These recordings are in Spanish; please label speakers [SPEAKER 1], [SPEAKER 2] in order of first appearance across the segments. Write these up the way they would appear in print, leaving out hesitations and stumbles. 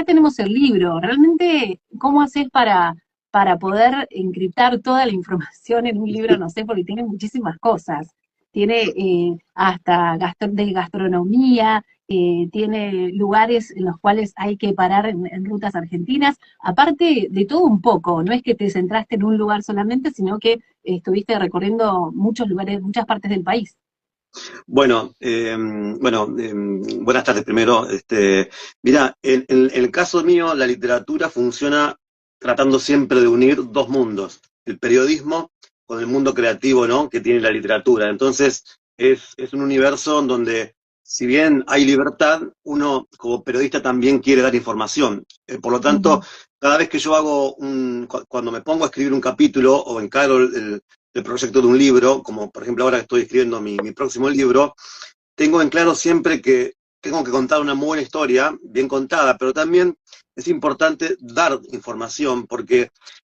[SPEAKER 1] acá tenemos el libro. Realmente, ¿cómo haces para poder encriptar toda la información en un libro? No sé, porque tiene muchísimas cosas. Tiene hasta de gastronomía, tiene lugares en los cuales hay que parar en rutas argentinas. Aparte de todo un poco, no es que te centraste en un lugar solamente, sino que estuviste recorriendo muchos lugares, muchas partes del país.
[SPEAKER 2] Buenas tardes primero. Mira, en el caso mío, la literatura funciona tratando siempre de unir dos mundos, el periodismo con el mundo creativo, ¿no? Que tiene la literatura. Entonces, es un universo donde, si bien hay libertad, uno como periodista también quiere dar información. Por lo tanto,
[SPEAKER 1] Ujú.
[SPEAKER 2] cada vez que yo cuando me pongo a escribir un capítulo o encaro el proyecto de un libro, como por ejemplo ahora que estoy escribiendo mi próximo libro, tengo en claro siempre que tengo que contar una muy buena historia, bien contada, pero también es importante dar información, porque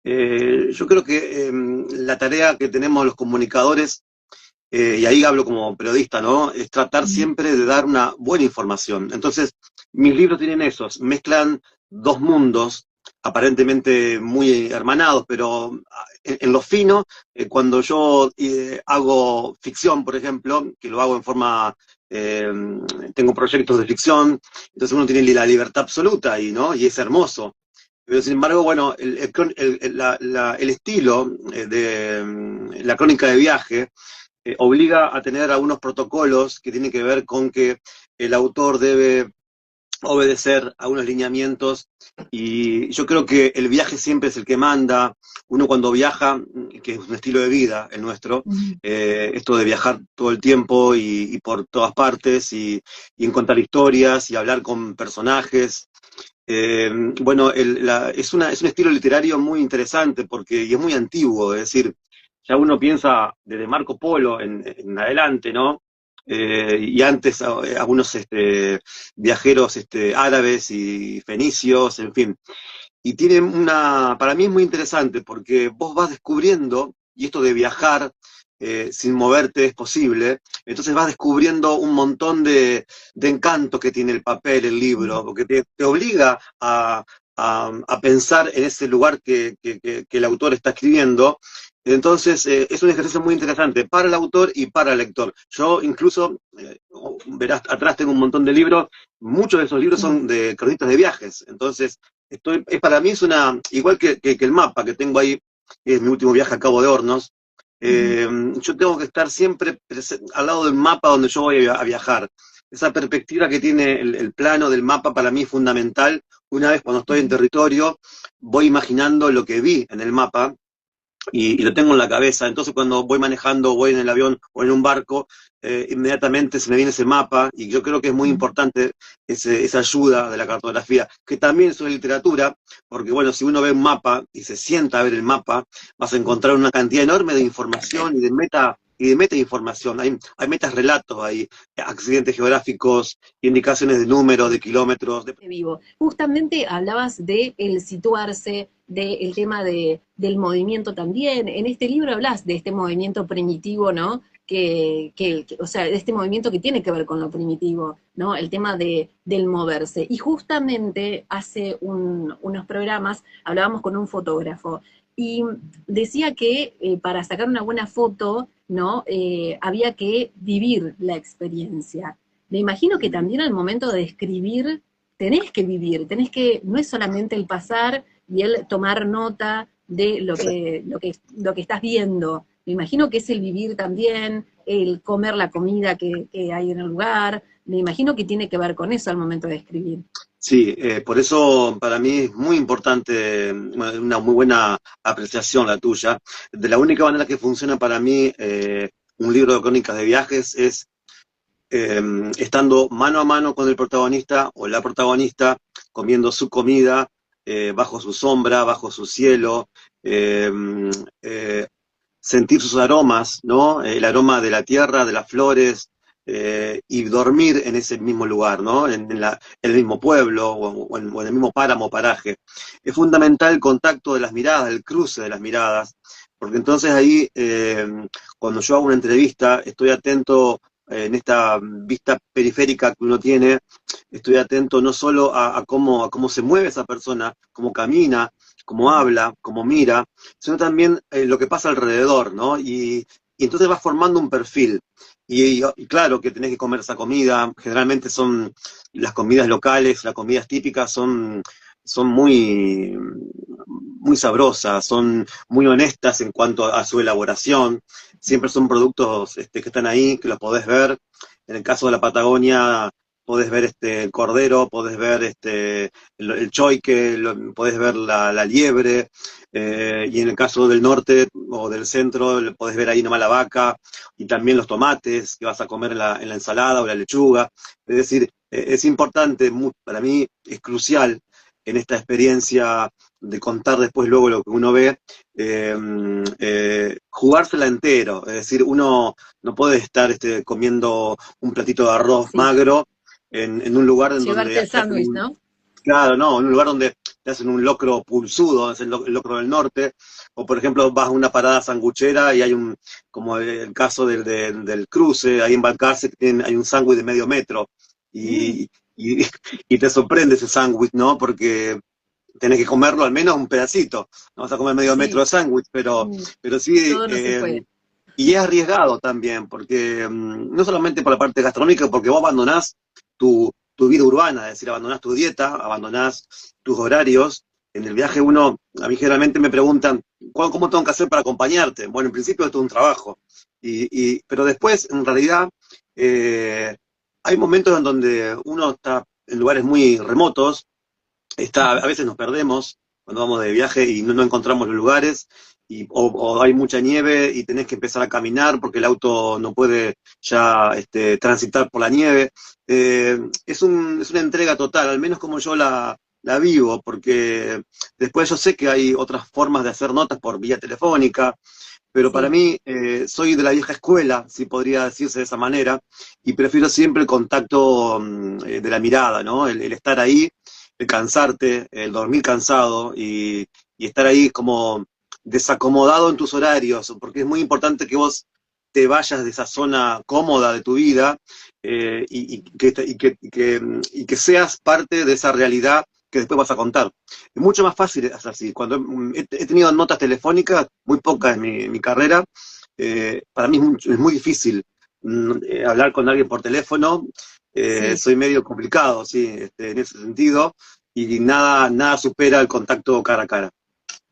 [SPEAKER 2] yo creo que la tarea que tenemos los comunicadores, y ahí hablo como periodista, ¿no? Es tratar
[SPEAKER 1] Ujú.
[SPEAKER 2] siempre de dar una buena información. Entonces, mis libros tienen esos, mezclan dos mundos aparentemente muy hermanados, pero en lo fino, cuando yo hago ficción, por ejemplo, que lo hago en forma, eh, tengo proyectos de ficción, entonces uno tiene la libertad absoluta y, ¿no? Y es hermoso. Pero sin embargo, bueno, el estilo de la crónica de viaje obliga a tener algunos protocolos que tienen que ver con que el autor debe obedecer a unos lineamientos y yo creo que el viaje siempre es el que manda. Uno cuando viaja, que es un estilo de vida el nuestro,
[SPEAKER 1] Ujú.
[SPEAKER 2] esto de viajar todo el tiempo y por todas partes y encontrar historias y hablar con personajes. Eh, bueno, es un estilo literario muy interesante porque, y es muy antiguo, es decir, ya uno piensa desde Marco Polo en adelante, ¿no? Y antes algunos viajeros árabes y fenicios, en fin. Y tiene para mí es muy interesante porque vos vas descubriendo, y esto de viajar sin moverte es posible, entonces vas descubriendo un montón de encanto que tiene el papel, el libro, porque te obliga a pensar en ese lugar que el autor está escribiendo. Entonces, es un ejercicio muy interesante para el autor y para el lector. Yo incluso, verás, atrás tengo un montón de libros, muchos de esos libros
[SPEAKER 1] Sí.
[SPEAKER 2] son de cronistas de viajes, entonces para mí es igual que el mapa que tengo ahí, que es mi último viaje a Cabo de Hornos,
[SPEAKER 1] Ujú.
[SPEAKER 2] yo tengo que estar siempre al lado del mapa donde yo voy a viajar. Esa perspectiva que tiene el plano del mapa para mí es fundamental. Una vez cuando estoy en
[SPEAKER 1] Ujú.
[SPEAKER 2] territorio, voy imaginando lo que vi en el mapa y lo tengo en la cabeza. Entonces cuando voy manejando, voy en el avión o en un barco, inmediatamente se me viene ese mapa y yo creo que es muy
[SPEAKER 1] Ujú.
[SPEAKER 2] importante esa ayuda de la cartografía, que también es una literatura, porque bueno, si uno ve un mapa y se sienta a ver el mapa, vas a encontrar una cantidad enorme de información y de meta información. Hay metas relatos, hay accidentes geográficos, indicaciones de números, de kilómetros,
[SPEAKER 1] Vivo. Justamente hablabas de el situarse, del tema del movimiento también. En este libro hablas de este movimiento primitivo, ¿no? O sea, de este movimiento que tiene que ver con lo primitivo, ¿no? El tema del moverse. Y justamente hace unos programas hablábamos con un fotógrafo y decía que para sacar una buena foto, ¿no? Había que vivir la experiencia. Me imagino que también al momento de escribir tenés que vivir, no es solamente el pasar y el tomar nota de lo que estás viendo. Me imagino que es el vivir también, el comer la comida que hay en el lugar. Me imagino que tiene que ver con eso al momento de escribir.
[SPEAKER 2] Sí, por eso para mí es muy importante, una muy buena apreciación la tuya. De la única manera que funciona para mí un libro de crónicas de viajes es eh, estando mano a mano con el protagonista o la protagonista, comiendo su comida, bajo su sombra, bajo su cielo, eh, eh, sentir sus aromas, ¿no? El aroma de la tierra, de las flores, y dormir en ese mismo lugar, ¿no? En el mismo pueblo o en el mismo páramo o paraje. Es fundamental el contacto de las miradas, el cruce de las miradas, porque entonces ahí, cuando yo hago una entrevista, estoy atento en esta vista periférica que uno tiene, estoy atento no solo a cómo se mueve esa persona, cómo camina, cómo habla, cómo mira, sino también lo que pasa alrededor, ¿no? Y entonces vas formando un perfil. Y claro que tenés que comer esa comida, generalmente son las comidas locales, las comidas típicas son muy sabrosas, son muy honestas en cuanto a su elaboración, siempre son productos que están ahí, que los podés ver. En el caso de la Patagonia, podés ver el cordero, podés ver el choique, podés ver la liebre, y en el caso del norte o del centro, podés ver ahí nomás la vaca, y también los tomates que vas a comer en la ensalada o la lechuga. Es decir, es importante, para mí es crucial en esta experiencia de contar después luego lo que uno ve, jugársela entero, es decir, uno no puede estar comiendo un platito de arroz
[SPEAKER 1] Sí,
[SPEAKER 2] magro en un lugar en
[SPEAKER 1] llevarte
[SPEAKER 2] donde
[SPEAKER 1] el sándwich, ¿no?
[SPEAKER 2] claro, no, en un lugar donde te hacen un locro pulsudo, es el locro del norte, o por ejemplo vas a una parada sanguchera y hay como el caso del cruce, ahí en Balcarce hay un sándwich de medio metro,
[SPEAKER 1] Mm,
[SPEAKER 2] y, y te sorprende ese sándwich, ¿no? Porque tenés que comerlo al menos un pedacito, no vas a comer medio metro
[SPEAKER 1] sí,
[SPEAKER 2] de sándwich,
[SPEAKER 1] mm,
[SPEAKER 2] pero sí,
[SPEAKER 1] todo no se puede.
[SPEAKER 2] y es arriesgado también, porque no solamente por la parte gastronómica, porque vos abandonás tu vida urbana, es decir, abandonás tu dieta, abandonás tus horarios. En el viaje a mí generalmente me preguntan, ¿cómo tengo que hacer para acompañarte? Bueno, en principio esto es un trabajo, pero después, en realidad, eh, hay momentos en donde uno está en lugares muy remotos, a veces nos perdemos cuando vamos de viaje y no encontramos los lugares, o hay mucha nieve y tenés que empezar a caminar porque el auto no puede ya transitar por la nieve. Es una entrega total, al menos como yo la vivo, porque después yo sé que hay otras formas de hacer notas por vía telefónica, pero para
[SPEAKER 1] Sí,
[SPEAKER 2] mí soy de la vieja escuela, si podría decirse de esa manera, y prefiero siempre el contacto de la mirada, ¿no? El estar ahí, el cansarte, el dormir cansado y estar ahí como desacomodado en tus horarios, porque es muy importante que vos te vayas de esa zona cómoda de tu vida, y que seas parte de esa realidad que después vas a contar. Es mucho más fácil, es así. Cuando he tenido notas telefónicas, muy pocas en mi carrera, para mí es muy difícil hablar con alguien por teléfono.
[SPEAKER 1] sí,
[SPEAKER 2] Soy medio complicado, sí, en ese sentido, y nada supera el contacto cara a cara.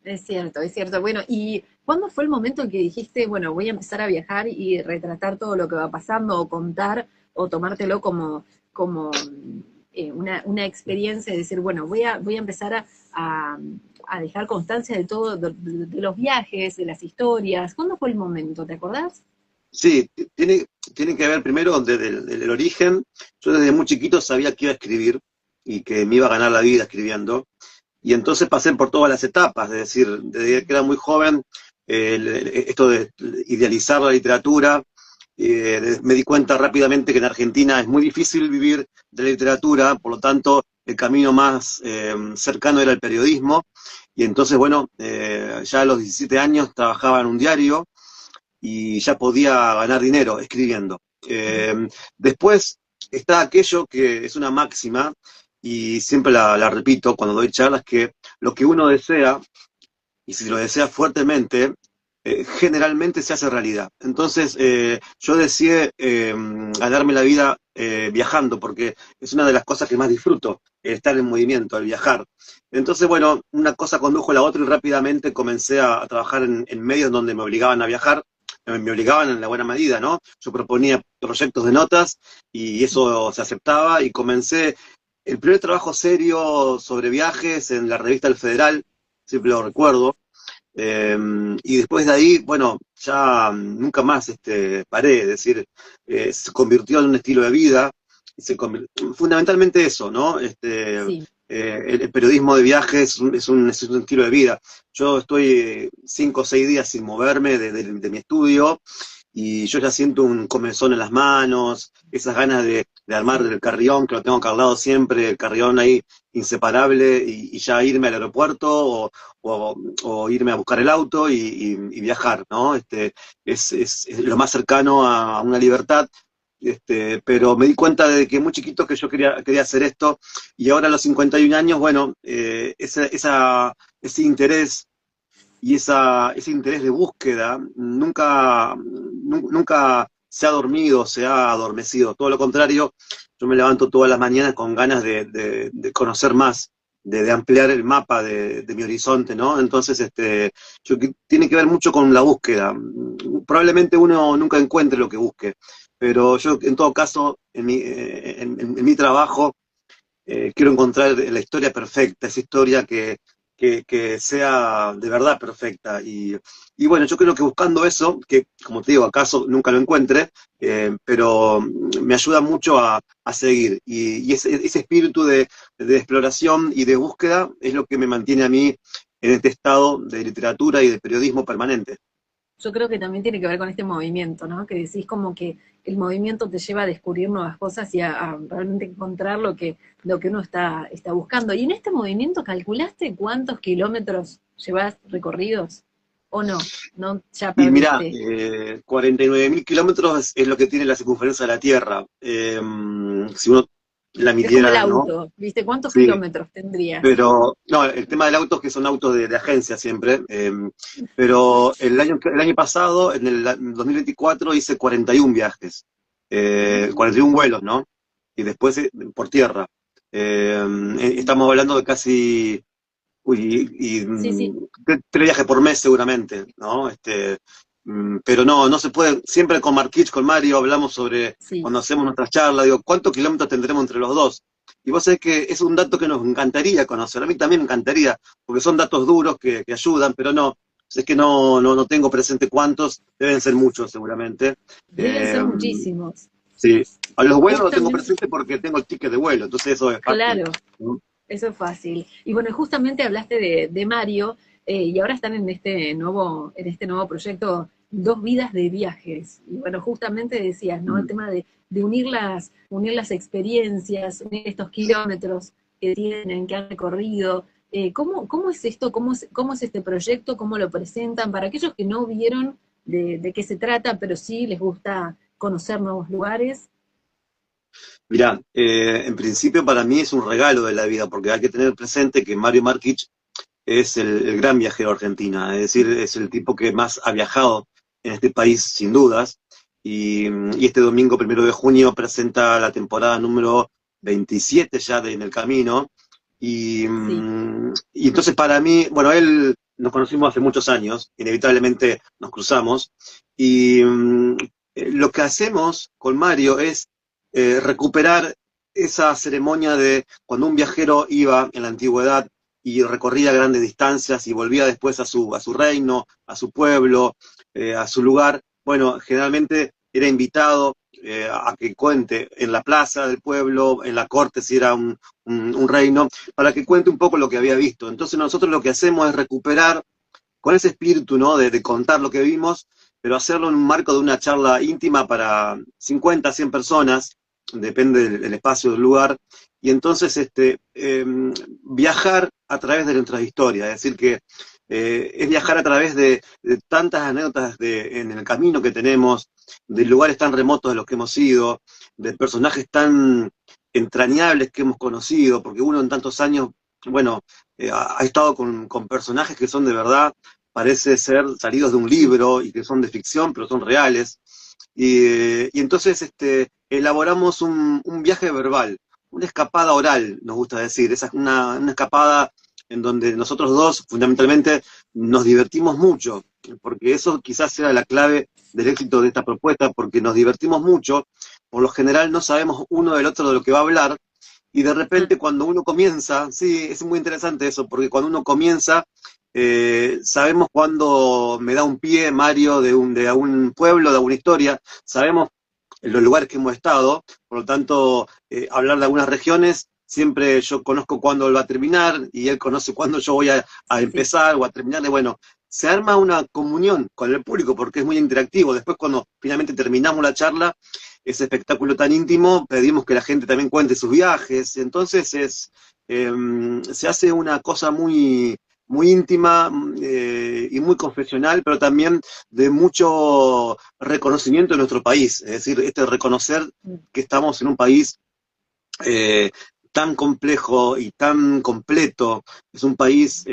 [SPEAKER 1] es cierto, es cierto. Bueno, ¿y cuándo fue el momento en que dijiste, bueno, voy a empezar a viajar y retratar todo lo que va pasando, o contar, o tomártelo como una experiencia de decir, bueno, voy a empezar a, a dejar constancia de todo, de los viajes, de las historias? ¿Cuándo fue el momento? ¿Te acordás?
[SPEAKER 2] Sí, tiene que ver primero desde el origen. Yo desde muy chiquito sabía que iba a escribir y que me iba a ganar la vida escribiendo. Y entonces pasé por todas las etapas, es decir, desde que era muy joven, esto de idealizar la literatura, me di cuenta rápidamente que en Argentina es muy difícil vivir de la literatura, por lo tanto el camino más cercano era el periodismo, y entonces, bueno, ya a los 17 años trabajaba en un diario y ya podía ganar dinero escribiendo. Después está aquello que es una máxima, y siempre la repito cuando doy charlas, que lo que uno desea, y si lo desea fuertemente, generalmente se hace realidad. Entonces, yo deseé ganarme la vida viajando, porque es una de las cosas que más disfruto, el estar en movimiento, el viajar. Entonces, bueno, una cosa condujo a la otra y rápidamente comencé a trabajar en medios donde me obligaban a viajar, me obligaban en la buena medida, ¿no? Yo proponía proyectos de notas y eso se aceptaba, y comencé el primer trabajo serio sobre viajes en la revista El Federal, siempre lo recuerdo. Y después de ahí, bueno, ya nunca más paré, es decir, se convirtió en un estilo de vida, fundamentalmente eso, ¿no?
[SPEAKER 1] Sí.
[SPEAKER 2] El periodismo de viajes es un estilo de vida. Yo estoy 5 o 6 días sin moverme de mi estudio, y yo ya siento un comezón en las manos, esas ganas de armar
[SPEAKER 1] Sí.
[SPEAKER 2] el carrión, que lo tengo cargado siempre, el carrión ahí inseparable, y ya irme al aeropuerto o irme a buscar el auto y viajar, ¿no? Es lo más cercano a una libertad, pero me di cuenta de que muy chiquito que yo quería hacer esto, y ahora a los 51 años, bueno, ese interés y ese interés de búsqueda nunca se ha dormido, se ha adormecido. Todo lo contrario, yo me levanto todas las mañanas con ganas de conocer más, de ampliar el mapa de mi horizonte, ¿no? Entonces, tiene que ver mucho con la búsqueda. Probablemente uno nunca encuentre lo que busque, pero yo, en todo caso, en mi trabajo, quiero encontrar la historia perfecta, esa historia que sea de verdad perfecta. Y bueno, yo creo que buscando eso, que como te digo, acaso nunca lo encuentre, pero me ayuda mucho a seguir. Y ese espíritu de exploración y de búsqueda es lo que me mantiene a mí en este estado de literatura y de periodismo permanente.
[SPEAKER 1] Yo creo que también tiene que ver con este movimiento, ¿no? Que decís como que el movimiento te lleva a descubrir nuevas cosas y a realmente encontrar lo que uno está buscando. Y en este movimiento, ¿calculaste cuántos kilómetros llevas recorridos? ¿O no? ¿No? ¿Ya
[SPEAKER 2] Y mira,
[SPEAKER 1] perdiste?
[SPEAKER 2] 49.000 kilómetros es lo que tiene la circunferencia de la Tierra. Si uno la
[SPEAKER 1] Es como el
[SPEAKER 2] midiera, ¿no?
[SPEAKER 1] auto, ¿viste? ¿Cuántos
[SPEAKER 2] Sí,
[SPEAKER 1] kilómetros tendrías?
[SPEAKER 2] pero no, el tema del auto es que son autos de agencia siempre. Pero el año pasado, en el 2024, hice 41 viajes, 41 vuelos, ¿no? Y después por tierra. Estamos hablando de casi, uy,
[SPEAKER 1] Sí, sí,
[SPEAKER 2] 3 viajes por mes seguramente, ¿no? Pero no se puede, siempre con Marquich, con Mario, hablamos sobre,
[SPEAKER 1] sí.
[SPEAKER 2] cuando hacemos nuestras charlas, digo, ¿cuántos kilómetros tendremos entre los dos? Y vos sabés que es un dato que nos encantaría conocer, a mí también me encantaría, porque son datos duros que ayudan, pero no, es que no tengo presente cuántos, deben ser muchos seguramente.
[SPEAKER 1] Deben ser
[SPEAKER 2] Eh,
[SPEAKER 1] muchísimos.
[SPEAKER 2] sí, a los vuelos lo tengo
[SPEAKER 1] Justamente,
[SPEAKER 2] presente porque tengo el ticket de vuelo, entonces eso es fácil,
[SPEAKER 1] claro,
[SPEAKER 2] ¿no?
[SPEAKER 1] eso es fácil. Y bueno, justamente hablaste de Mario, y ahora están en este nuevo proyecto, Dos Vidas de Viajes. Y bueno, justamente decías, ¿no? El
[SPEAKER 2] Mm.
[SPEAKER 1] tema de unir las experiencias, unir estos kilómetros que tienen, que han recorrido. ¿Cómo es esto? Cómo es este proyecto? ¿Cómo lo presentan? Para aquellos que no vieron de qué se trata, pero sí les gusta conocer nuevos lugares.
[SPEAKER 2] Mirá, en principio para mí es un regalo de la vida, porque hay que tener presente que Mario Marquich es el gran viajero de Argentina, es decir, es el tipo que más ha viajado en este país, sin dudas, y este domingo 1 de junio presenta la temporada número 27 ya en el camino,
[SPEAKER 1] Sí,
[SPEAKER 2] y entonces para mí, bueno, él nos conocimos hace muchos años, inevitablemente nos cruzamos, y lo que hacemos con Mario es recuperar esa ceremonia de cuando un viajero iba en la antigüedad y recorría grandes distancias y volvía después a su reino, a su pueblo, a su lugar. Bueno, generalmente era invitado a que cuente en la plaza del pueblo, en la corte si era un reino, para que cuente un poco lo que había visto. Entonces nosotros lo que hacemos es recuperar con ese espíritu, ¿no? De contar lo que vimos, pero hacerlo en un marco de una charla íntima para 50, 100 personas, depende del espacio, del lugar, y entonces viajar a través de nuestras historias, es decir, que es viajar a través de tantas anécdotas en el camino que tenemos, de lugares tan remotos de los que hemos ido, de personajes tan entrañables que hemos conocido, porque uno en tantos años, bueno, ha estado con personajes que son de verdad, parece ser salidos de un libro y que son de ficción, pero son reales. Y entonces elaboramos un viaje verbal, una escapada oral, nos gusta decir. Esa es una escapada en donde nosotros dos, fundamentalmente, nos divertimos mucho, porque eso quizás sea la clave del éxito de esta propuesta, porque nos divertimos mucho, por lo general no sabemos uno del otro de lo que va a hablar, y de
[SPEAKER 1] ah,
[SPEAKER 2] repente cuando uno comienza, sí, es muy interesante eso, porque cuando uno comienza, sabemos cuándo me da un pie Mario de algún pueblo, de alguna historia, sabemos en los lugares que hemos estado, por lo tanto, hablar de algunas regiones, siempre yo conozco cuándo él va a terminar y él conoce cuándo yo voy a
[SPEAKER 1] sí, sí.
[SPEAKER 2] empezar o a terminar, y bueno, se arma una comunión con el público porque es muy interactivo. Después cuando finalmente terminamos la charla, ese espectáculo tan íntimo, pedimos que la gente también cuente sus viajes, entonces se hace una cosa muy, muy íntima y muy confesional, pero también de mucho reconocimiento de nuestro país. Es decir, reconocer que estamos en un país eh, tan complejo y tan completo, es un país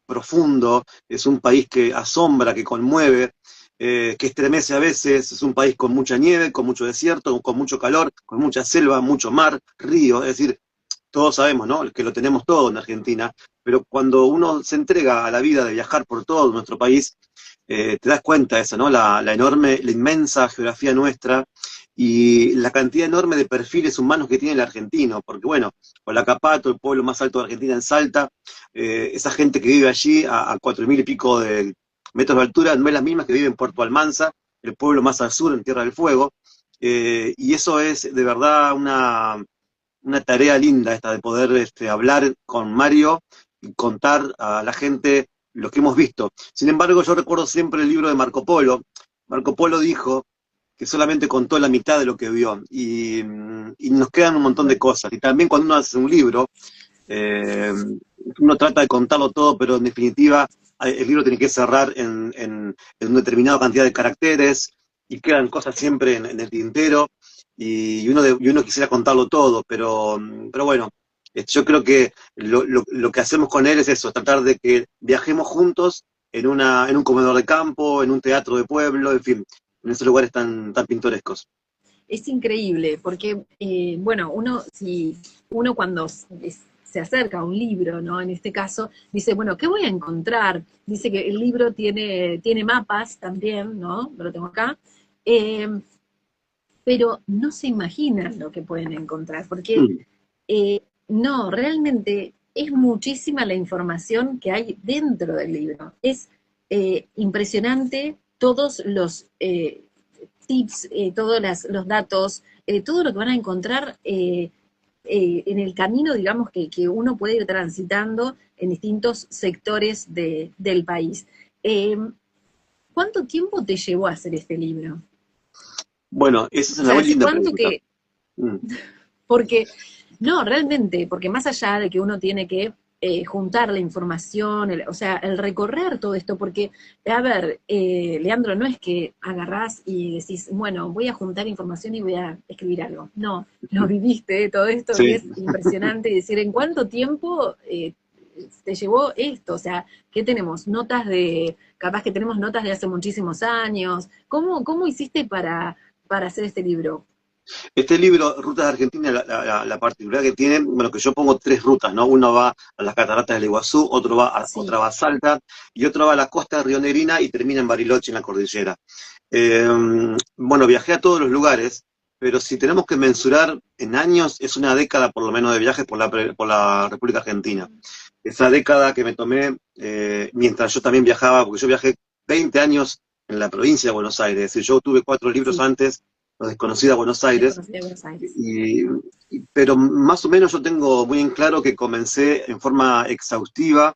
[SPEAKER 2] profundo, es un país que asombra, que conmueve, que estremece a veces, es un país con mucha nieve, con mucho desierto, con mucho calor, con mucha selva, mucho mar, río, es decir, todos sabemos, ¿no? Que lo tenemos todo en Argentina, pero cuando uno se entrega a la vida de viajar por todo nuestro país, te das cuenta de eso, ¿no? La enorme, la inmensa geografía nuestra y la cantidad enorme de perfiles humanos que tiene el argentino, porque bueno, Olacapato, el pueblo más alto de Argentina en Salta, esa gente que vive allí a 4.000 y pico de metros de altura, no es la misma que vive en Puerto Almanza, el pueblo más al sur, en Tierra del Fuego, y eso es de verdad una tarea linda esta de poder hablar con Mario y contar a la gente lo que hemos visto. Sin embargo, yo recuerdo siempre el libro de Marco Polo. Marco Polo dijo que solamente contó la mitad de lo que vio y nos quedan un montón de cosas. Y también cuando uno hace un libro, eh, uno trata de contarlo todo, pero en definitiva el libro tiene que cerrar en una determinada cantidad de caracteres y quedan cosas siempre en el tintero y uno quisiera contarlo todo, pero bueno, yo creo que lo que hacemos con él es eso, tratar de que viajemos juntos en un comedor de campo, en un teatro de pueblo, en fin, en esos lugares tan pintorescos.
[SPEAKER 1] Es increíble, porque, bueno, si uno cuando se acerca a un libro, ¿no? En este caso, dice, bueno, ¿qué voy a encontrar? Dice que el libro tiene mapas también, ¿no? Lo tengo acá. Eh, pero no se imaginan lo que pueden encontrar, porque
[SPEAKER 2] Mm.
[SPEAKER 1] no, realmente es muchísima la información que hay dentro del libro. Es impresionante todos los tips, todos los datos, todo lo que van a encontrar en el camino, digamos, que uno puede ir transitando en distintos sectores del país. Eh, ¿Cuánto tiempo te llevó a hacer este libro?
[SPEAKER 2] Bueno, esa es
[SPEAKER 1] O
[SPEAKER 2] una
[SPEAKER 1] sea,
[SPEAKER 2] muy
[SPEAKER 1] ¿hace
[SPEAKER 2] linda
[SPEAKER 1] cuánto
[SPEAKER 2] pregunta.
[SPEAKER 1] que,
[SPEAKER 2] Mm.
[SPEAKER 1] porque, no, realmente, porque más allá de que uno tiene que juntar la información, o sea, el recorrer todo esto, porque, a ver, Leandro, no es que agarrás y decís, bueno, voy a juntar información y voy a escribir algo. No, lo viviste todo esto y
[SPEAKER 2] Sí.
[SPEAKER 1] es impresionante decir, ¿en cuánto tiempo te llevó esto? O sea, ¿qué tenemos? Capaz que tenemos notas de hace muchísimos años. ¿Cómo hiciste para hacer este libro?
[SPEAKER 2] Este libro, Rutas de Argentina, la particularidad que tiene, bueno, que yo pongo tres rutas, ¿no? Uno va a las cataratas del Iguazú, otra
[SPEAKER 1] Sí,
[SPEAKER 2] va a Salta, y otro va a la costa de Río Negrina y termina en Bariloche, en la cordillera. Eh, bueno, viajé a todos los lugares, pero si tenemos que mensurar en años, es una década por lo menos de viajes por la República Argentina. Esa década que me tomé mientras yo también viajaba, porque yo viajé 20 años en la provincia de Buenos Aires, es decir, yo tuve 4 libros
[SPEAKER 1] sí,
[SPEAKER 2] antes, Los Desconocida Buenos Aires,
[SPEAKER 1] desconocida de Buenos Aires.
[SPEAKER 2] y, pero más o menos yo tengo muy en claro que comencé en forma exhaustiva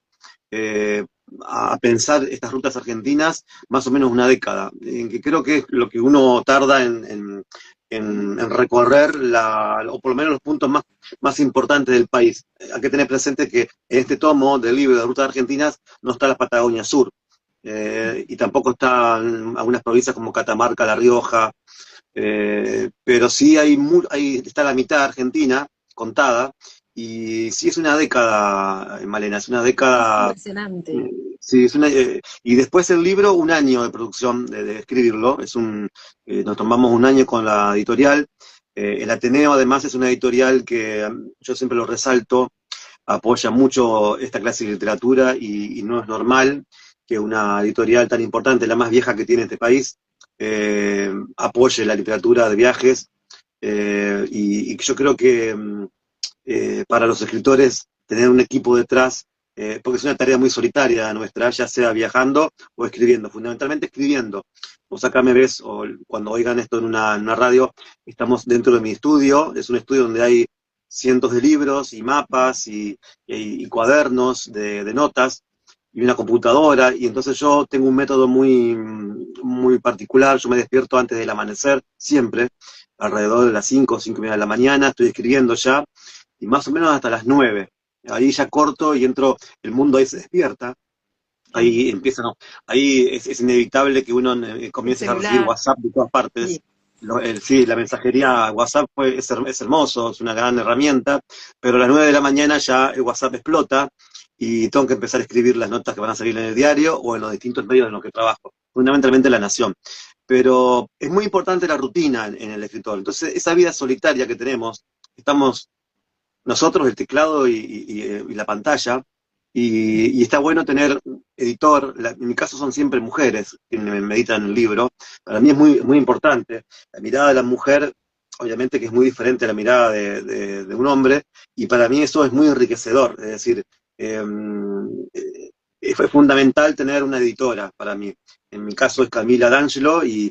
[SPEAKER 2] eh, a pensar estas rutas argentinas más o menos una década, en que creo que es lo que uno tarda en recorrer, o por lo menos los puntos más importantes del país. Hay que tener presente que en este tomo del libro de Rutas Argentinas no está la Patagonia Sur, y tampoco están algunas provincias como Catamarca, La Rioja, pero sí está la mitad de Argentina contada, y sí es una década, Malena, es una
[SPEAKER 1] Es
[SPEAKER 2] década,
[SPEAKER 1] impresionante.
[SPEAKER 2] sí, y después el libro, un año de producción, de escribirlo, nos tomamos un año con la editorial, el Ateneo además es una editorial que yo siempre lo resalto, apoya mucho esta clase de literatura y no es normal que una editorial tan importante, la más vieja que tiene este país, apoye la literatura de viajes y yo creo que para los escritores tener un equipo detrás, porque es una tarea muy solitaria nuestra, ya sea viajando o escribiendo, fundamentalmente escribiendo. Vos acá me ves, o cuando oigan esto en una radio, estamos dentro de mi estudio, es un estudio donde hay cientos de libros y mapas y cuadernos de notas y una computadora, y entonces yo tengo un método muy particular, yo me despierto antes del amanecer, siempre, alrededor de las 5 o 5:30 de la mañana, estoy escribiendo ya, y más o menos hasta las 9. ahí ya corto y entro, el mundo ahí se despierta, ahí empieza, no, ahí es inevitable que uno
[SPEAKER 1] El
[SPEAKER 2] comience a recibir
[SPEAKER 1] celular,
[SPEAKER 2] WhatsApp de todas partes.
[SPEAKER 1] sí.
[SPEAKER 2] Sí, la mensajería WhatsApp es hermoso, es una gran herramienta, pero a las 9 de la mañana ya el WhatsApp explota y tengo que empezar a escribir las notas que van a salir en el diario o en los distintos medios en los que trabajo, fundamentalmente La Nación. Pero es muy importante la rutina en el escritor. Entonces, esa vida solitaria que tenemos, estamos nosotros, el teclado y la pantalla, y está bueno tener editor, en mi caso son siempre mujeres quienes me editan el libro, para mí es muy importante, la mirada de la mujer, obviamente que es muy diferente a la mirada de un hombre, y para mí eso es muy enriquecedor, es decir, eh, fue fundamental tener una editora para mí, en mi caso es Camila D'Angelo, y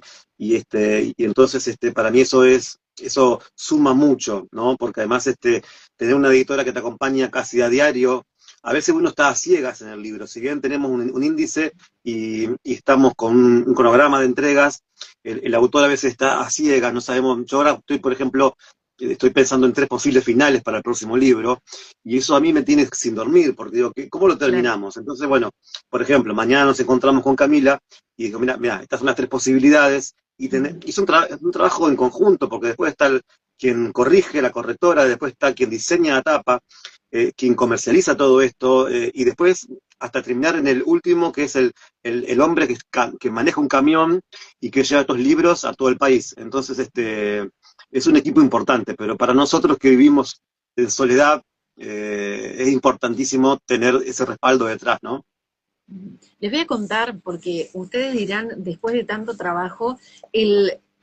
[SPEAKER 2] entonces para mí eso suma mucho, ¿no? Porque además tener una editora que te acompaña casi a diario, a veces uno está a ciegas en el libro, si bien tenemos un índice y estamos con un cronograma de entregas, el autor a veces está a ciegas, no sabemos, yo ahora estoy, por ejemplo, estoy pensando en 3 posibles finales para el próximo libro, y eso a mí me tiene sin dormir, porque digo, ¿cómo lo
[SPEAKER 1] Claro.
[SPEAKER 2] terminamos? Entonces, bueno, por ejemplo, mañana nos encontramos con Camila, y digo, mira, estas son las 3 posibilidades, y es un trabajo en conjunto, porque después está quien corrige, la correctora, después está quien diseña la tapa, quien comercializa todo esto, y después hasta terminar en el último, que es el hombre que maneja un camión y que lleva estos libros a todo el país. Entonces, es un equipo importante, pero para nosotros que vivimos en soledad, es importantísimo tener ese respaldo detrás, ¿no?
[SPEAKER 1] Les voy a contar, porque ustedes dirán, después de tanto trabajo,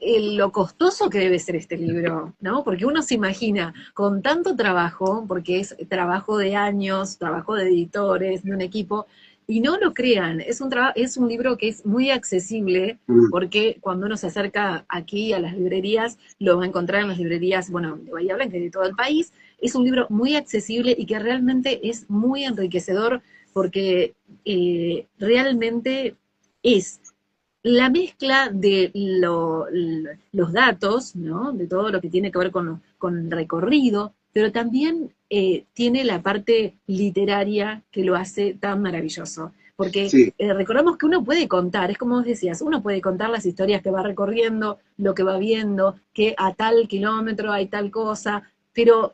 [SPEAKER 1] lo costoso que debe ser este libro, ¿no? Porque uno se imagina con tanto trabajo, porque es trabajo de años, trabajo de editores, de un equipo, y no lo crean, es un libro que es muy accesible,
[SPEAKER 2] Mm.
[SPEAKER 1] porque cuando uno se acerca aquí a las librerías, lo va a encontrar en las librerías, bueno, de Bahía Blanca y de todo el país. Es un libro muy accesible y que realmente es muy enriquecedor, porque realmente es la mezcla de los datos, ¿no? De todo lo que tiene que ver con recorrido, pero también tiene la parte literaria que lo hace tan maravilloso. Porque
[SPEAKER 2] Sí,
[SPEAKER 1] recordamos que uno puede contar, es como vos decías, uno puede contar las historias que va recorriendo, lo que va viendo, que a tal kilómetro hay tal cosa, pero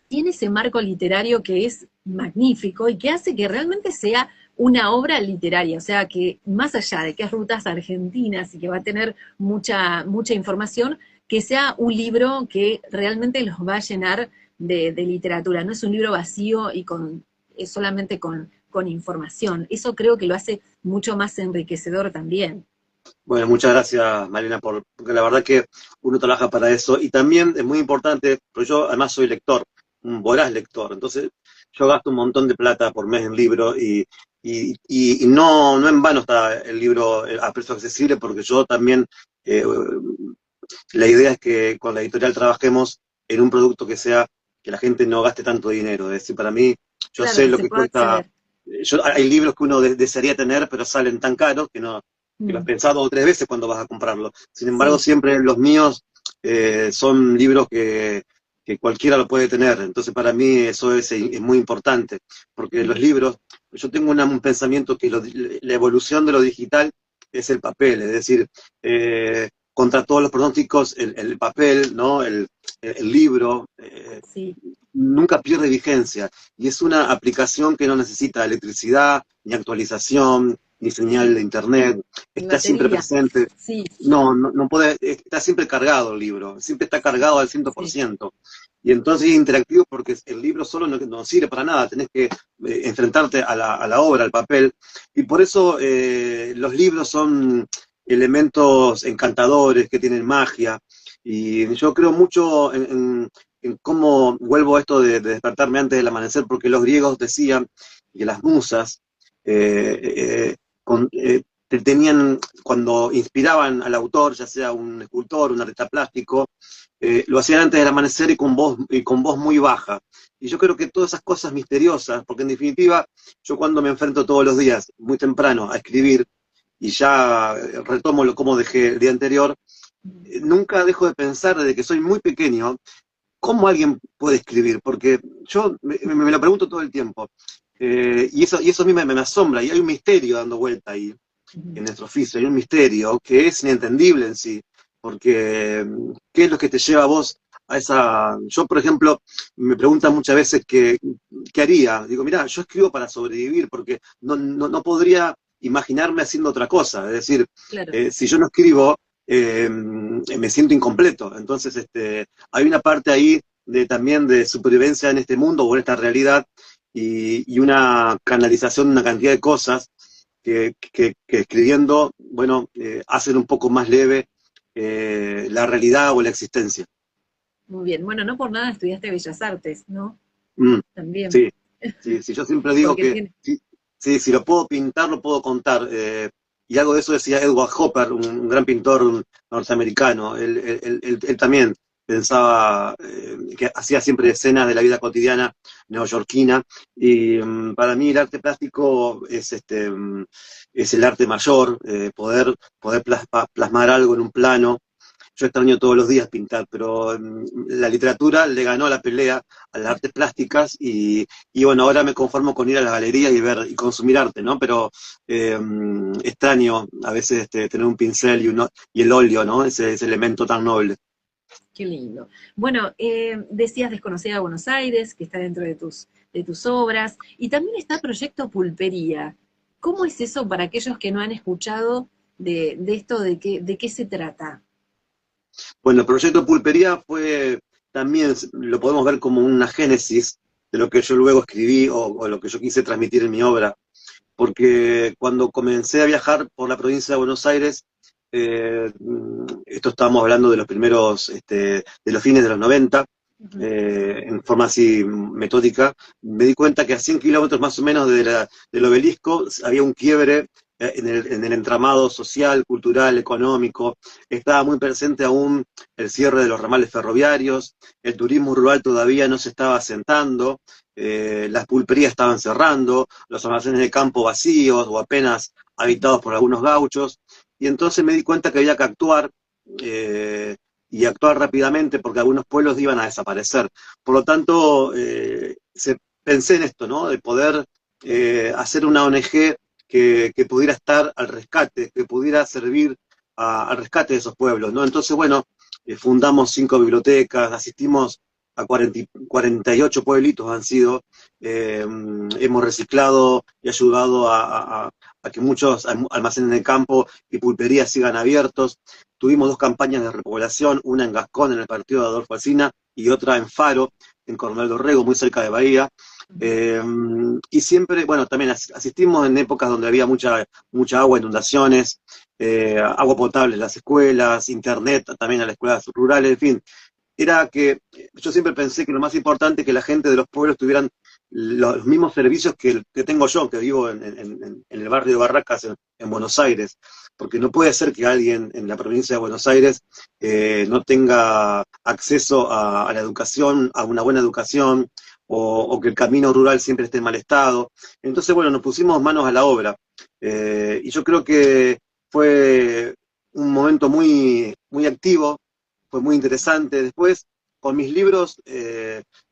[SPEAKER 1] tiene ese marco literario que es magnífico y que hace que realmente sea una obra literaria, o sea que más allá de que es rutas argentinas y que va a tener mucha información, que sea un libro que realmente los va a llenar de literatura, no es un libro vacío y solamente con información. Eso creo que lo hace mucho más enriquecedor también.
[SPEAKER 2] bueno, muchas gracias, Marina, porque la verdad que uno trabaja para eso. Y también es muy importante, porque yo además soy lector, un voraz lector, entonces yo gasto un montón de plata por mes en libros y no en vano está el libro a precio accesible, porque yo también, eh, la idea es que con la editorial trabajemos en un producto que la gente no gaste tanto dinero. Es decir, para mí, yo
[SPEAKER 1] Claro,
[SPEAKER 2] sé
[SPEAKER 1] que
[SPEAKER 2] lo
[SPEAKER 1] se
[SPEAKER 2] que
[SPEAKER 1] pueda
[SPEAKER 2] cuesta.
[SPEAKER 1] acceder.
[SPEAKER 2] Hay libros que uno desearía tener, pero salen tan caros que no, que lo has
[SPEAKER 1] Mm,
[SPEAKER 2] pensado 2 o 3 veces cuando vas a comprarlo. Sin embargo,
[SPEAKER 1] sí.
[SPEAKER 2] siempre los míos son libros que cualquiera lo puede tener. Entonces, para mí eso es muy importante, porque los libros, yo tengo un pensamiento que la evolución de lo digital es el papel, es decir, contra todos los pronósticos, el papel, ¿no? El libro,
[SPEAKER 1] Sí,
[SPEAKER 2] nunca pierde vigencia y es una aplicación que no necesita electricidad, ni actualización, ni señal
[SPEAKER 1] sí.
[SPEAKER 2] de internet,
[SPEAKER 1] Mi
[SPEAKER 2] está siempre
[SPEAKER 1] batería.
[SPEAKER 2] presente.
[SPEAKER 1] Sí,
[SPEAKER 2] No puede, está siempre cargado el libro, siempre está cargado al ciento por
[SPEAKER 1] sí.
[SPEAKER 2] ciento Y entonces es interactivo porque el libro solo no sirve para nada, tenés que enfrentarte a la obra, al papel. Y por eso los libros son elementos encantadores, que tienen magia. Y yo creo mucho en cómo vuelvo a esto de despertarme antes del amanecer, porque los griegos decían que las musas eh, eh, con, tenían, cuando inspiraban al autor, ya sea un escultor, un artista plástico, lo hacían antes del amanecer y con voz muy baja. Y yo creo que todas esas cosas misteriosas, porque en definitiva, yo cuando me enfrento todos los días, muy temprano, a escribir, y ya retomo como dejé el día anterior, nunca dejo de pensar desde que soy muy pequeño ¿cómo alguien puede escribir? Porque yo me lo pregunto todo el tiempo. Y eso a mí me asombra, y hay un misterio dando vuelta ahí en nuestro oficio, hay un misterio que es inentendible en sí, porque ¿qué es lo que te lleva a vos a esa? Yo, por ejemplo, me preguntan muchas veces qué haría. Digo, mirá, yo escribo para sobrevivir, porque no podría imaginarme haciendo otra cosa. Es decir,
[SPEAKER 1] Claro.
[SPEAKER 2] si yo no escribo, me siento incompleto. Entonces, hay una parte ahí también de supervivencia en este mundo o en esta realidad, y una canalización de una cantidad de cosas que escribiendo, bueno, hacen un poco más leve la realidad o la existencia.
[SPEAKER 1] Muy bien. Bueno, no por nada estudiaste Bellas Artes, ¿no?
[SPEAKER 2] Mm,
[SPEAKER 1] También.
[SPEAKER 2] sí, sí, yo siempre digo
[SPEAKER 1] Porque
[SPEAKER 2] que
[SPEAKER 1] tiene,
[SPEAKER 2] sí, sí, si lo puedo pintar, lo puedo contar. Y algo de eso decía Edward Hopper, un gran pintor norteamericano. Él también pensaba que hacía siempre escenas de la vida cotidiana neoyorquina. Y para mí el arte plástico es el arte mayor, poder plasmar algo en un plano. Yo extraño todos los días pintar, pero la literatura le ganó la pelea a las artes plásticas, y bueno, ahora me conformo con ir a las galerías y ver y consumir arte, ¿no? Pero extraño a veces tener un pincel y el óleo, ¿no? Ese elemento tan noble.
[SPEAKER 1] qué lindo. Bueno, decías Desconocida Buenos Aires, que está dentro de tus obras, y también está Proyecto Pulpería. ¿Cómo es eso para aquellos que no han escuchado de esto, de qué se trata?
[SPEAKER 2] Bueno, el proyecto Pulpería fue también, lo podemos ver como una génesis de lo que yo luego escribí o lo que yo quise transmitir en mi obra, porque cuando comencé a viajar por la provincia de Buenos Aires, esto estábamos hablando de los primeros, de los fines de los 90,
[SPEAKER 1] Ujú.
[SPEAKER 2] en forma así metódica, me di cuenta que a 100 kilómetros más o menos del obelisco había un quiebre en el entramado social, cultural, económico. Estaba muy presente aún el cierre de los ramales ferroviarios, el turismo rural todavía no se estaba asentando, las pulperías estaban cerrando, los almacenes de campo vacíos o apenas habitados por algunos gauchos, y entonces me di cuenta que había que actuar, eh, y actuar rápidamente, porque algunos pueblos iban a desaparecer. Por lo tanto, pensé en esto, ¿no? De poder hacer una ONG que pudiera estar al rescate, que pudiera servir al rescate de esos pueblos, ¿no? Entonces, bueno, fundamos 5 bibliotecas, asistimos a 48 pueblitos han sido, hemos reciclado y ayudado a que muchos almacenes de campo y pulperías sigan abiertos. Tuvimos 2 campañas de repoblación, una en Gascón, en el partido de Adolfo Alsina, y otra en Faro, en Coronel Dorrego, muy cerca de Bahía. Eh, y siempre, bueno, también asistimos en épocas donde había mucha agua, inundaciones, agua potable en las escuelas, internet también a las escuelas rurales, en fin. Era que yo siempre pensé que lo más importante es que la gente de los pueblos tuvieran los mismos servicios que tengo yo, que vivo en el barrio de Barracas, en Buenos Aires, porque no puede ser que alguien en la provincia de Buenos Aires no tenga acceso a la educación, a una buena educación, o que el camino rural siempre esté en mal estado. Entonces, bueno, nos pusimos manos a la obra, y yo creo que fue un momento muy, muy activo, fue muy interesante. Después, con mis libros,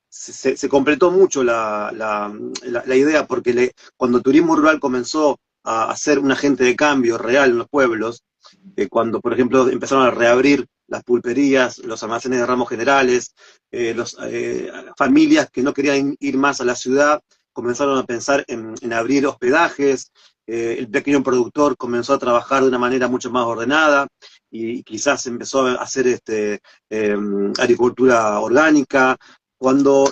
[SPEAKER 2] se completó mucho la idea, porque cuando el turismo rural comenzó a ser un agente de cambio real en los pueblos, cuando, por ejemplo, empezaron a reabrir las pulperías, los almacenes de ramos generales, familias que no querían ir más a la ciudad comenzaron a pensar en abrir hospedajes, el pequeño productor comenzó a trabajar de una manera mucho más ordenada, y quizás empezó a hacer agricultura orgánica. Cuando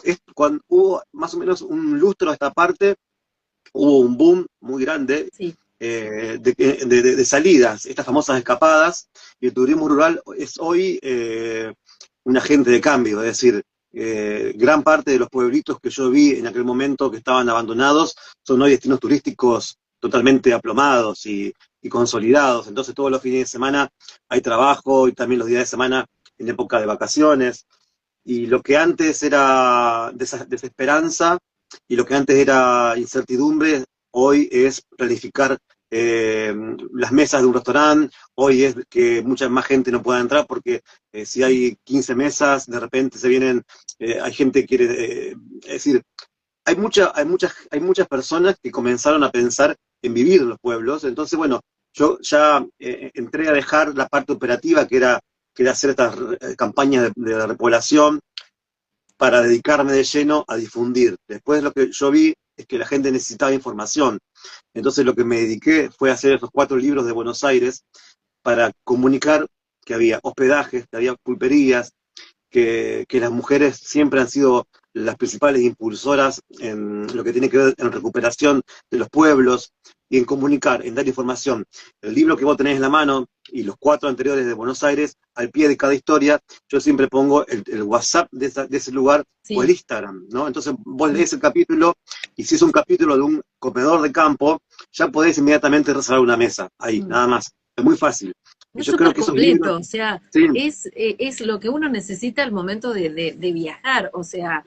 [SPEAKER 2] hubo más o menos un lustro a esta parte, hubo un boom muy grande
[SPEAKER 1] Sí.
[SPEAKER 2] de salidas, estas famosas escapadas, y el turismo rural es hoy un agente de cambio. Es decir, gran parte de los pueblitos que yo vi en aquel momento que estaban abandonados son hoy destinos turísticos totalmente aplomados y consolidados. Entonces todos los fines de semana hay trabajo, y también los días de semana en época de vacaciones, y lo que antes era desesperanza, y lo que antes era incertidumbre, hoy es planificar las mesas de un restaurante. Hoy es que mucha más gente no pueda entrar, porque si hay 15 mesas, de repente se vienen hay gente que quiere, es decir, hay muchas personas que comenzaron a pensar en vivir en los pueblos, entonces, bueno, yo ya entré a dejar la parte operativa, que era hacer estas campañas de repoblación, para dedicarme de lleno a difundir. Después lo que yo vi es que la gente necesitaba información, entonces lo que me dediqué fue a hacer esos 4 libros de Buenos Aires, para comunicar que había hospedajes, que había pulperías, que las mujeres siempre han sido las principales impulsoras en lo que tiene que ver en recuperación de los pueblos y en comunicar, en dar información. El libro que vos tenés en la mano y los 4 anteriores de Buenos Aires, al pie de cada historia, yo siempre pongo el WhatsApp de ese lugar o el
[SPEAKER 1] Sí.
[SPEAKER 2] Instagram, ¿no? Entonces vos lees el capítulo y si es un capítulo de un comedor de campo, ya podés inmediatamente reservar una mesa, ahí,
[SPEAKER 1] Mm.
[SPEAKER 2] nada más. Es muy fácil. Y
[SPEAKER 1] Es
[SPEAKER 2] yo creo
[SPEAKER 1] súper
[SPEAKER 2] que esos libros,
[SPEAKER 1] completo, o sea,
[SPEAKER 2] sí,
[SPEAKER 1] es lo que uno necesita al momento de viajar, o sea,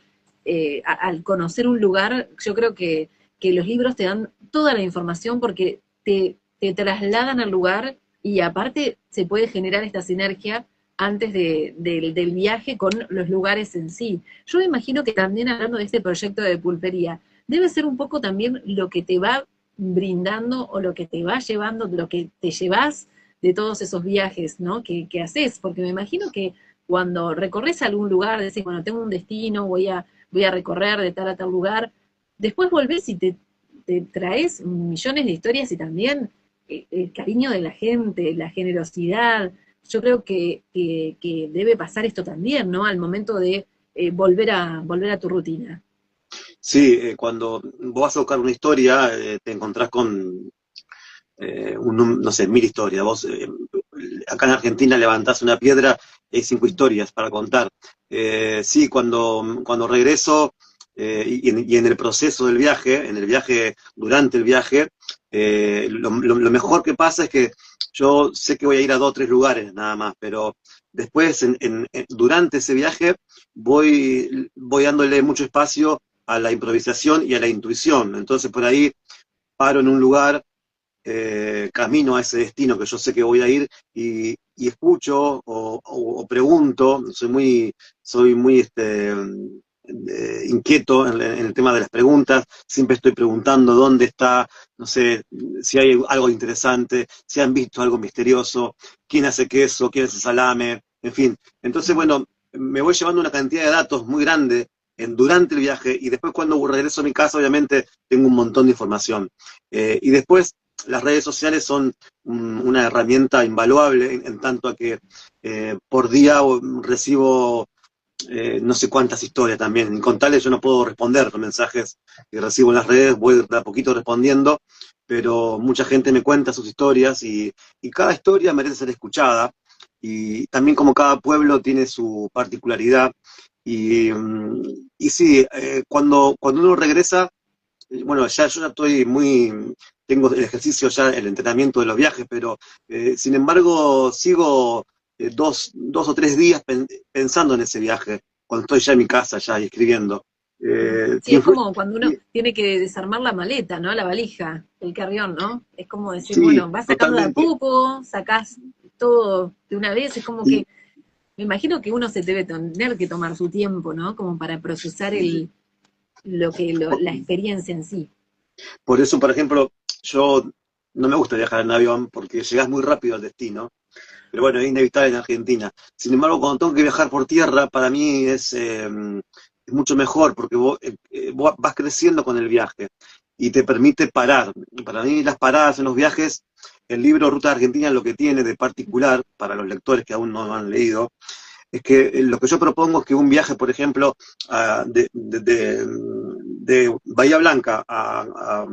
[SPEAKER 1] al conocer un lugar, yo creo que los libros te dan toda la información porque te trasladan al lugar y aparte se puede generar esta sinergia antes del viaje con los lugares en sí. Yo me imagino que también hablando de este proyecto de pulpería, debe ser un poco también lo que te va brindando o lo que te va llevando, lo que te llevas de todos esos viajes, ¿no? Que haces, porque me imagino que cuando recorres algún lugar, decís, bueno, tengo un destino, voy a recorrer de tal a tal lugar, después volvés y te traes millones de historias y también el cariño de la gente, la generosidad. Yo creo que debe pasar esto también, ¿no? Al momento de volver a tu rutina.
[SPEAKER 2] sí, cuando vos vas a buscar una historia, te encontrás con, no sé, 1000 historias. Vos, acá en Argentina levantás una piedra, hay 5 historias para contar. Sí, cuando regreso, y en el proceso del viaje, durante el viaje, lo mejor que pasa es que yo sé que voy a ir a 2 o 3 lugares nada más, pero después, durante ese viaje, voy dándole mucho espacio a la improvisación y a la intuición. Entonces por ahí paro en un lugar, camino a ese destino que yo sé que voy a ir y escucho o pregunto, soy muy inquieto en el tema de las preguntas, siempre estoy preguntando dónde está, no sé, si hay algo interesante, si han visto algo misterioso, quién hace queso, quién hace salame, en fin. Entonces, bueno, me voy llevando una cantidad de datos muy grande durante el viaje y después cuando regreso a mi casa, obviamente, tengo un montón de información. Y después las redes sociales son una herramienta invaluable en tanto a que por día recibo no sé cuántas historias también. Con tales yo no puedo responder los mensajes que recibo en las redes, voy de a poquito respondiendo, pero mucha gente me cuenta sus historias y cada historia merece ser escuchada. Y también como cada pueblo tiene su particularidad. Y sí, cuando uno regresa, bueno, yo ya estoy tengo el ejercicio ya, el entrenamiento de los viajes, pero sin embargo sigo 2 o 3 días pensando en ese viaje, cuando estoy ya en mi casa, ya y escribiendo.
[SPEAKER 1] Sí, es
[SPEAKER 2] ¿Quién fue?
[SPEAKER 1] como cuando uno tiene que desarmar la maleta, ¿no? La valija, el carrión, ¿no? Es como decir,
[SPEAKER 2] Sí,
[SPEAKER 1] bueno, vas sacando de a
[SPEAKER 2] totalmente.
[SPEAKER 1] poco, sacás todo de una vez, es como que, me imagino que uno se debe tener que tomar su tiempo, ¿no? Como para procesar la experiencia en sí.
[SPEAKER 2] Por eso, por ejemplo, yo no me gusta viajar en avión porque llegás muy rápido al destino, pero bueno, es inevitable en Argentina. Sin embargo, cuando tengo que viajar por tierra, para mí es mucho mejor porque vos vas creciendo con el viaje y te permite parar. Para mí las paradas en los viajes, el libro Ruta de Argentina lo que tiene de particular, para los lectores que aún no han leído, es que lo que yo propongo es que un viaje, por ejemplo, de Bahía Blanca a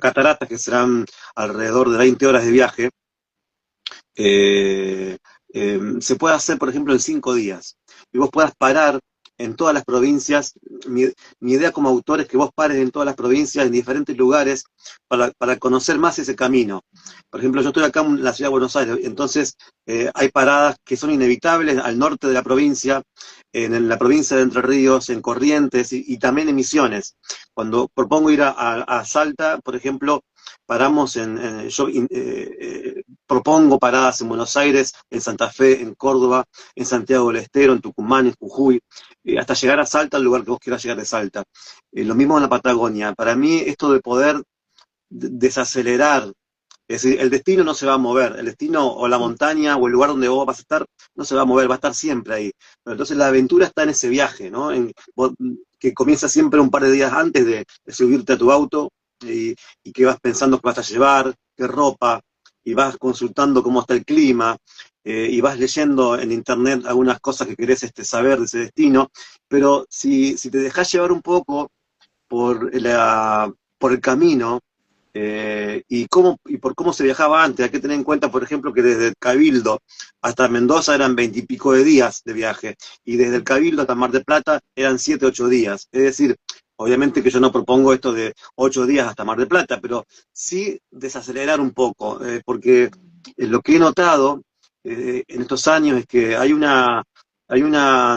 [SPEAKER 2] Cataratas, que serán alrededor de 20 horas de viaje, eh, se puede hacer, por ejemplo, en 5 días. Y vos puedas parar en todas las provincias. Mi idea como autor es que vos pares en todas las provincias, en diferentes lugares, para conocer más ese camino. Por ejemplo, yo estoy acá en la ciudad de Buenos Aires, entonces hay paradas que son inevitables al norte de la provincia, en la provincia de Entre Ríos, en Corrientes y también en Misiones. Cuando propongo ir a Salta, por ejemplo, paramos propongo paradas en Buenos Aires, en Santa Fe, en Córdoba, en Santiago del Estero, en Tucumán, en Jujuy. hasta llegar a Salta, al lugar que vos quieras llegar de Salta. Lo mismo en la Patagonia. Para mí, esto de poder desacelerar, es decir, el destino no se va a mover, el destino o la
[SPEAKER 1] Sí.
[SPEAKER 2] montaña o el lugar donde vos vas a estar no se va a mover, va a estar siempre ahí. Pero entonces la aventura está en ese viaje, ¿no? Que comienza siempre un par de días antes de subirte a tu auto y que vas pensando qué vas a llevar, qué ropa, y vas consultando cómo está el clima, y vas leyendo en internet algunas cosas que querés saber de ese destino, pero si te dejás llevar un poco por el camino, y por cómo se viajaba antes. Hay que tener en cuenta, por ejemplo, que desde el Cabildo hasta Mendoza eran 20 y pico de días de viaje, y desde el Cabildo hasta Mar del Plata eran 7, 8 días. Es decir, obviamente que yo no propongo esto de 8 días hasta Mar del Plata, pero sí desacelerar un poco, porque lo que he notado en estos años es que hay una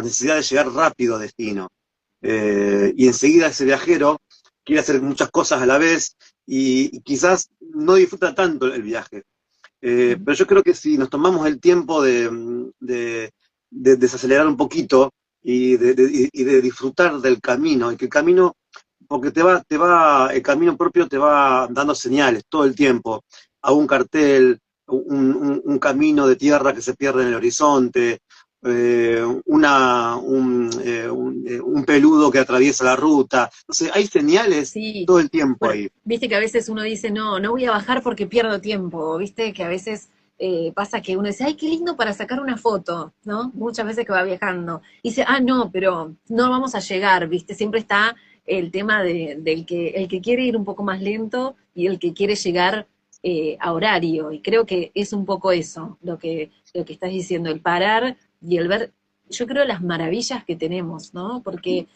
[SPEAKER 2] necesidad de llegar rápido a destino. Y enseguida ese viajero quiere hacer muchas cosas a la vez y quizás no disfruta tanto el viaje. Pero yo creo que si nos tomamos el tiempo de desacelerar un poquito y de disfrutar del camino, y que el camino, porque el camino propio te va dando señales todo el tiempo, a un cartel, un camino de tierra que se pierde en el horizonte, un peludo que atraviesa la ruta. No sé, hay señales
[SPEAKER 1] Sí,
[SPEAKER 2] todo el tiempo
[SPEAKER 1] bueno,
[SPEAKER 2] ahí.
[SPEAKER 1] viste que a veces uno dice, no, no voy a bajar porque pierdo tiempo, viste que a veces pasa que uno dice, ay, qué lindo para sacar una foto, ¿no? Muchas veces que va viajando. Y dice, ah, no, pero no vamos a llegar, viste, siempre está el tema del que el que quiere ir un poco más lento y el que quiere llegar a horario. Y creo que es un poco eso, lo que estás diciendo, el parar y el ver, yo creo, las maravillas que tenemos, ¿no? Porque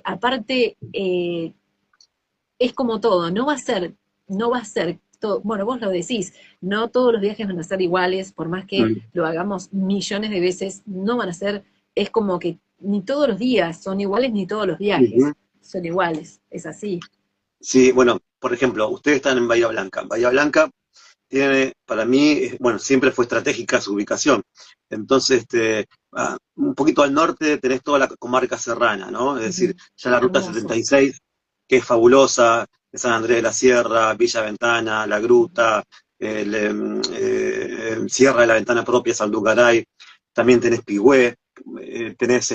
[SPEAKER 1] aparte, es como todo, no va a ser todo, bueno, vos lo decís, no todos los viajes van a ser iguales, por más que
[SPEAKER 2] Mm.
[SPEAKER 1] lo hagamos millones de veces, no van a ser, es como que ni todos los días son iguales, ni todos los
[SPEAKER 2] Ujú.
[SPEAKER 1] viajes son iguales, es así.
[SPEAKER 2] Sí, bueno, por ejemplo, ustedes están en Bahía Blanca. Bahía Blanca tiene, para mí, bueno, siempre fue estratégica su ubicación. Entonces, un poquito al norte tenés toda la comarca serrana, ¿no? Es decir,
[SPEAKER 1] Ujú.
[SPEAKER 2] ya la ruta
[SPEAKER 1] Hermoso.
[SPEAKER 2] 76, que es fabulosa, de San Andrés de la Sierra, Villa Ventana, La Gruta, Sierra de la Ventana propia, Salducaray, también tenés Pigüé, tenés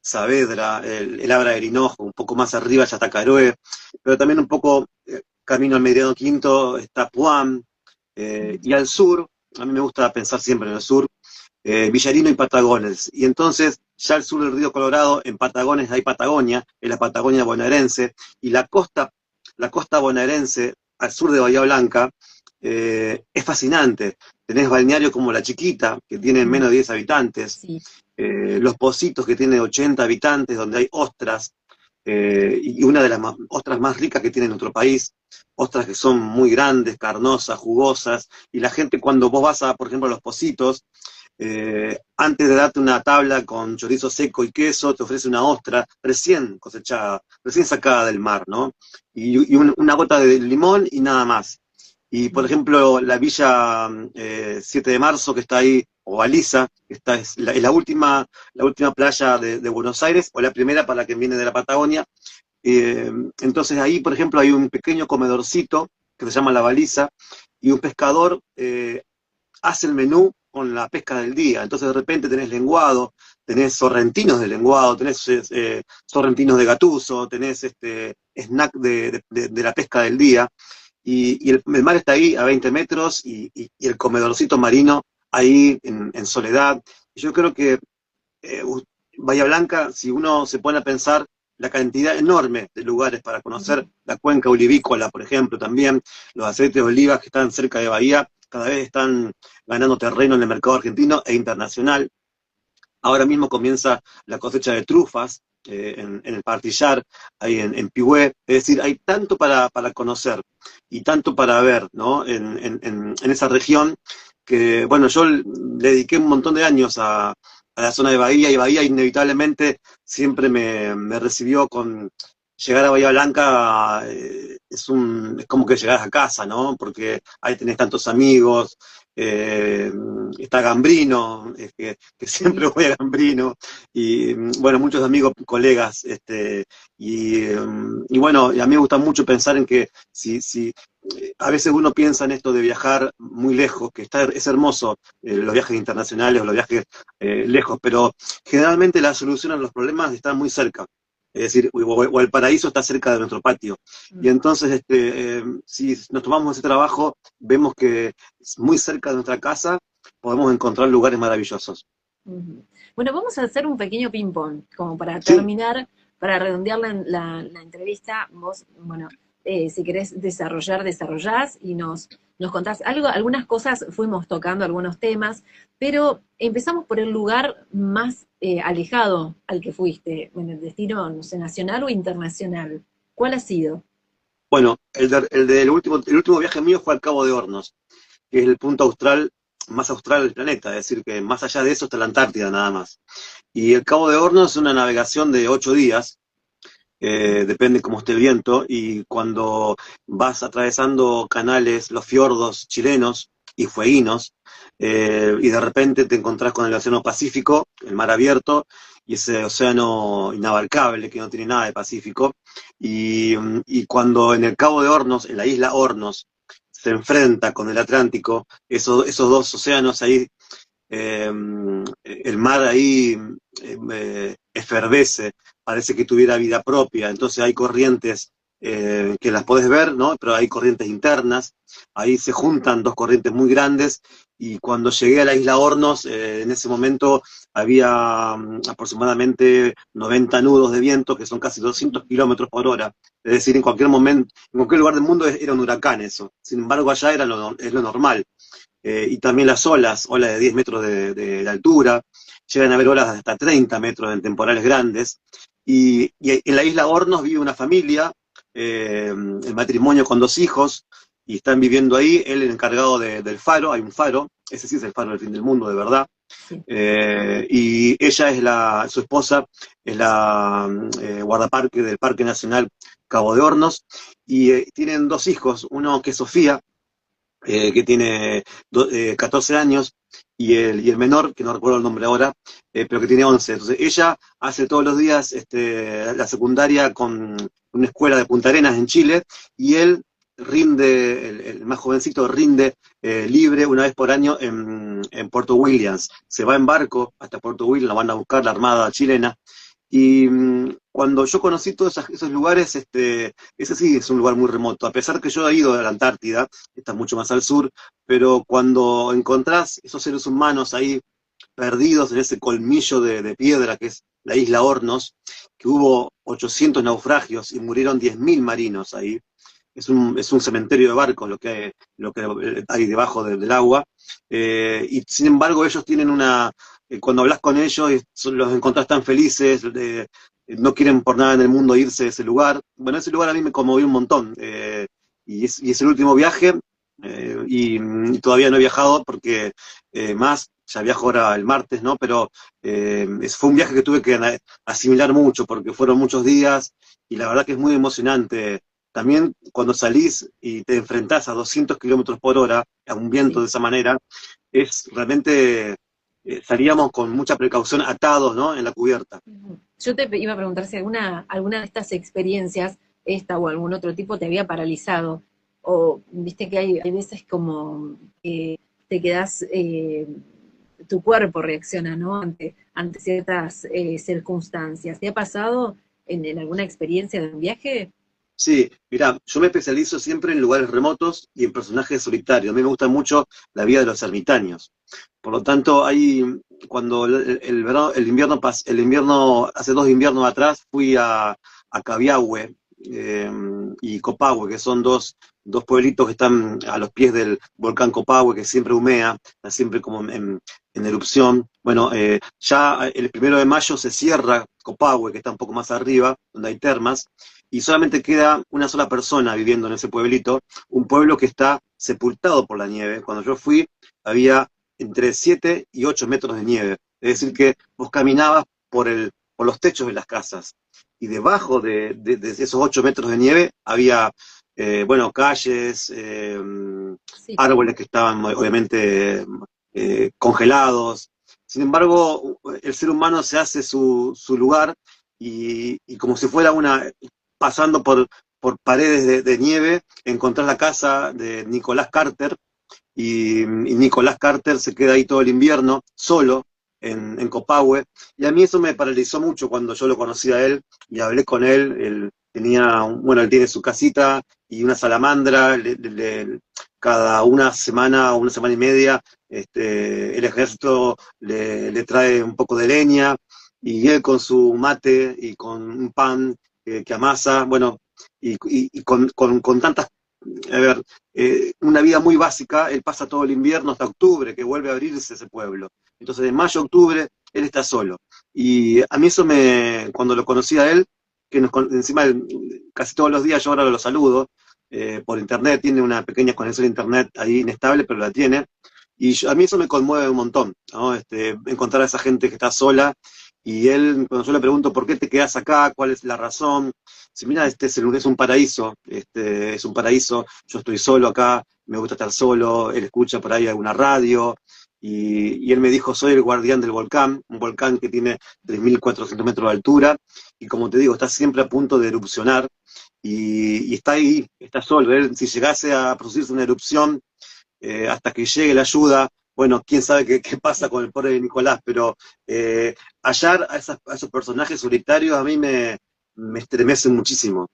[SPEAKER 2] Saavedra, el Abra de Hinojo, un poco más arriba ya está Caroe, pero también un poco camino al Meridiano Quinto está Puam, y al sur, a mí me gusta pensar siempre en el sur, Villarino y Patagones. Y entonces, ya al sur del río Colorado, en Patagones hay Patagonia, en la Patagonia bonaerense, y la costa bonaerense, al sur de Bahía Blanca, es fascinante. Tenés balnearios como La Chiquita, que tienen
[SPEAKER 1] Mm,
[SPEAKER 2] menos de 10 habitantes,
[SPEAKER 1] sí.
[SPEAKER 2] Los Pocitos, que tiene 80 habitantes, donde hay ostras, y una de las ostras más ricas que tiene nuestro país, ostras que son muy grandes, carnosas, jugosas, y la gente cuando vos vas a, por ejemplo, a Los Pocitos, antes de darte una tabla con chorizo seco y queso, te ofrece una ostra recién cosechada, recién sacada del mar, ¿no? Y una gota de limón y nada más. Y por
[SPEAKER 1] Mm,
[SPEAKER 2] ejemplo, la villa 7 de Marzo, que está ahí, o Baliza, que es la última playa de Buenos Aires, o la primera para la que viene de la Patagonia. Eh, entonces ahí, por ejemplo, hay un pequeño comedorcito que se llama La Baliza, y un pescador hace el menú con la pesca del día. Entonces de repente tenés lenguado, tenés sorrentinos de lenguado, tenés sorrentinos de gatuso, tenés snack de la pesca del día. Y el mar está ahí a 20 metros y el comedorcito marino ahí en soledad. Y yo creo que eh, Bahía Blanca, si uno se pone a pensar la cantidad enorme de lugares para conocer,
[SPEAKER 1] ujú.
[SPEAKER 2] la cuenca olivícola, por ejemplo, también, los aceites de olivas que están cerca de Bahía, cada vez están ganando terreno en el mercado argentino e internacional. Ahora mismo comienza la cosecha de trufas en el Partillar, ahí en Pigüé. Es decir, hay tanto para conocer y tanto para ver, ¿no? En esa región que, bueno, yo le dediqué un montón de años a la zona de Bahía, y Bahía inevitablemente siempre me recibió llegar a Bahía Blanca es como que llegás a casa, ¿no? Porque ahí tenés tantos amigos, eh, está Gambrino, que siempre
[SPEAKER 1] Sí.
[SPEAKER 2] voy a Gambrino, y bueno, muchos amigos, colegas, y bueno, y a mí me gusta mucho pensar en que si a veces uno piensa en esto de viajar muy lejos, que es hermoso, los viajes internacionales o los viajes lejos, pero generalmente la solución a los problemas está muy cerca. Es decir, o el paraíso está cerca de nuestro patio. Y
[SPEAKER 1] Mm,
[SPEAKER 2] entonces, si nos tomamos ese trabajo, vemos que muy cerca de nuestra casa podemos encontrar lugares maravillosos.
[SPEAKER 1] ujú. Bueno, vamos a hacer un pequeño ping-pong, como para
[SPEAKER 2] Sí,
[SPEAKER 1] terminar, para redondear la entrevista. Vos, bueno, si querés desarrollar, desarrollás y nos contás algo. Algunas cosas fuimos tocando, algunos temas, pero empezamos por el lugar más alejado al que fuiste, en el destino, no sé, nacional o internacional. ¿Cuál ha sido?
[SPEAKER 2] bueno, el último viaje mío fue al Cabo de Hornos, que es el punto austral, más austral del planeta, es decir, que más allá de eso está la Antártida nada más. Y el Cabo de Hornos es una navegación de 8 días, depende cómo esté el viento, y cuando vas atravesando canales, los fiordos chilenos y fueguinos, y de repente te encontrás con el Océano Pacífico, el mar abierto, y ese océano inabarcable que no tiene nada de Pacífico, y cuando en el Cabo de Hornos, en la isla Hornos, se enfrenta con el Atlántico, esos dos océanos ahí, eh, el mar ahí efervesce, parece que tuviera vida propia, entonces hay corrientes que las podés ver, ¿no? Pero hay corrientes internas, ahí se juntan dos corrientes muy grandes, y cuando llegué a la isla Hornos, en ese momento había aproximadamente 90 nudos de viento, que son casi 200 kilómetros por hora, es decir, en cualquier momento, en cualquier lugar del mundo era un huracán eso, sin embargo allá es lo normal. Y también las olas de 10 metros de altura, llegan a haber olas de hasta 30 metros en temporales grandes, y en la isla Hornos vive una familia, el matrimonio con 2 hijos, y están viviendo ahí, él el encargado del faro, hay un faro, ese sí es el faro del fin del mundo, de verdad,
[SPEAKER 1] Sí.
[SPEAKER 2] y ella su esposa es la guardaparque del Parque Nacional Cabo de Hornos, y tienen 2 hijos, uno que es Sofía, que tiene 14 años, y el menor, que no recuerdo el nombre ahora, pero que tiene 11. Entonces ella hace todos los días la secundaria con una escuela de Punta Arenas en Chile, y él rinde, el más jovencito rinde libre una vez por año en Puerto Williams. Se va en barco hasta Puerto Williams, lo van a buscar la Armada chilena, y cuando yo conocí todos esos lugares, ese sí es un lugar muy remoto, a pesar que yo he ido a la Antártida, está mucho más al sur, pero cuando encontrás esos seres humanos ahí perdidos en ese colmillo de piedra que es la isla Hornos, que hubo 800 naufragios y murieron 10.000 marinos ahí, es un cementerio de barcos lo que hay debajo del agua, y sin embargo ellos tienen cuando hablas con ellos los encontrás tan felices, no quieren por nada en el mundo irse de ese lugar. Bueno, ese lugar a mí me conmovió un montón, y es el último viaje, y todavía no he viajado porque ya viajo ahora el martes, ¿no? Pero fue un viaje que tuve que asimilar mucho porque fueron muchos días, y la verdad que es muy emocionante. También cuando salís y te enfrentás a 200 kilómetros por hora, a un viento
[SPEAKER 1] Sí.
[SPEAKER 2] de esa manera, es realmente, salíamos con mucha precaución atados, ¿no? En la cubierta.
[SPEAKER 1] Ujú. Yo te iba a preguntar si alguna de estas experiencias, esta o algún otro tipo, te había paralizado. O viste que hay veces como que te quedas, tu cuerpo reacciona, ¿no? Ante ciertas circunstancias. ¿Te ha pasado en alguna experiencia de un viaje?
[SPEAKER 2] Sí, mirá, yo me especializo siempre en lugares remotos y en personajes solitarios. A mí me gusta mucho la vida de los ermitaños. Por lo tanto, cuando el invierno, hace 2 inviernos atrás, fui a Cabiahue y Copahue, que son dos pueblitos que están a los pies del volcán Copahue, que siempre humea, está siempre como en erupción. Bueno, ya el 1 de mayo se cierra Copahue, que está un poco más arriba, donde hay termas, y solamente queda una sola persona viviendo en ese pueblito, un pueblo que está sepultado por la nieve. Cuando yo fui, había entre 7 y 8 metros de nieve. Es decir, que vos caminabas por los techos de las casas. y debajo de esos 8 metros de nieve había, bueno, calles,
[SPEAKER 1] Sí,
[SPEAKER 2] árboles que estaban obviamente congelados. Sin embargo, el ser humano se hace su lugar y como si fuera pasando por paredes de nieve, encontrar la casa de Nicolás Carter, y Nicolás Carter se queda ahí todo el invierno, solo, en Copahue, y a mí eso me paralizó mucho cuando yo lo conocí a él, y hablé con él. Él tenía, bueno, él tiene su casita y una salamandra. Cada una semana y media, el ejército le trae un poco de leña, y él con su mate y con un pan que amasa, bueno, y con tantas, a ver, una vida muy básica. Él pasa todo el invierno hasta octubre, que vuelve a abrirse ese pueblo. Entonces, de mayo a octubre, él está solo. Y a mí eso cuando lo conocí a él, que encima casi todos los días yo ahora lo saludo, por internet, tiene una pequeña conexión a internet ahí inestable, pero la tiene. Y a mí eso me conmueve un montón, ¿no? Encontrar a esa gente que está sola, y él, cuando yo le pregunto por qué te quedas acá, cuál es la razón, si mira, es un paraíso, es un paraíso, yo estoy solo acá, me gusta estar solo. Él escucha por ahí alguna radio, y él me dijo, soy el guardián del volcán, un volcán que tiene 3.400 metros de altura, y como te digo, está siempre a punto de erupcionar, y está ahí, está solo. Él, si llegase a producirse una erupción, hasta que llegue la ayuda, bueno, quién sabe qué pasa con el pobre Nicolás, pero hallar a esos personajes solitarios a mí me estremece muchísimo.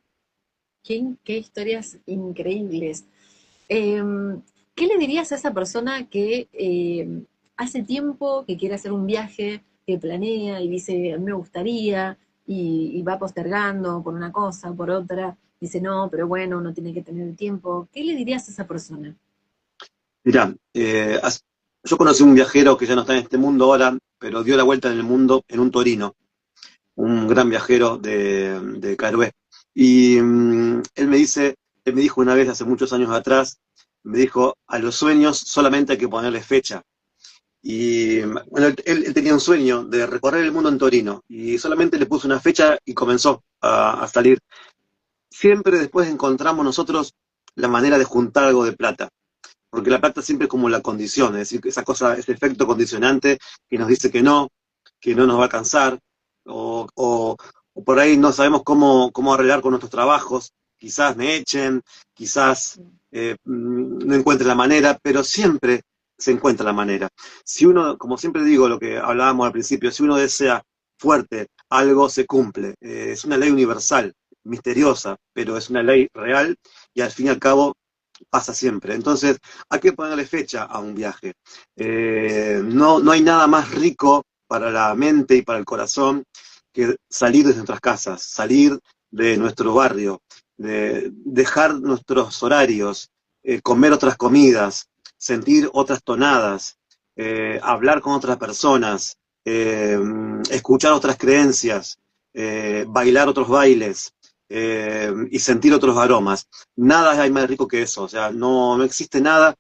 [SPEAKER 1] qué historias increíbles. Eh, ¿Qué le dirías a esa persona que hace tiempo que quiere hacer un viaje, que planea y dice, me gustaría, y va postergando por una cosa, por otra, dice, no, pero bueno, uno tiene que tener el tiempo? ¿Qué le dirías a esa persona?
[SPEAKER 2] Mirá, yo conocí un viajero que ya no está en este mundo ahora, pero dio la vuelta en el mundo en un Torino, un gran viajero de Carué. Y él me dijo una vez, hace muchos años atrás, me dijo, a los sueños solamente hay que ponerle fecha. Y bueno, él tenía un sueño de recorrer el mundo en Torino, y solamente le puso una fecha y comenzó a salir. Siempre después encontramos nosotros la manera de juntar algo de plata, porque la plata siempre es como la condición, es decir, esa cosa, ese efecto condicionante que nos dice que no nos va a alcanzar, o por ahí no sabemos cómo arreglar con nuestros trabajos, quizás me echen, quizás no encuentre la manera, pero siempre se encuentra la manera. Si uno, como siempre digo, lo que hablábamos al principio, si uno desea fuerte, algo se cumple. Es una ley universal, misteriosa, pero es una ley real, y al fin y al cabo pasa siempre. Entonces, hay que ponerle fecha a un viaje. No hay nada más rico para la mente y para el corazón que salir de nuestras casas, salir de nuestro barrio, de dejar nuestros horarios, comer otras comidas, sentir otras tonadas, hablar con otras personas, escuchar otras creencias, bailar otros bailes, y sentir otros aromas. Nada hay más rico que eso. O sea, no existe nada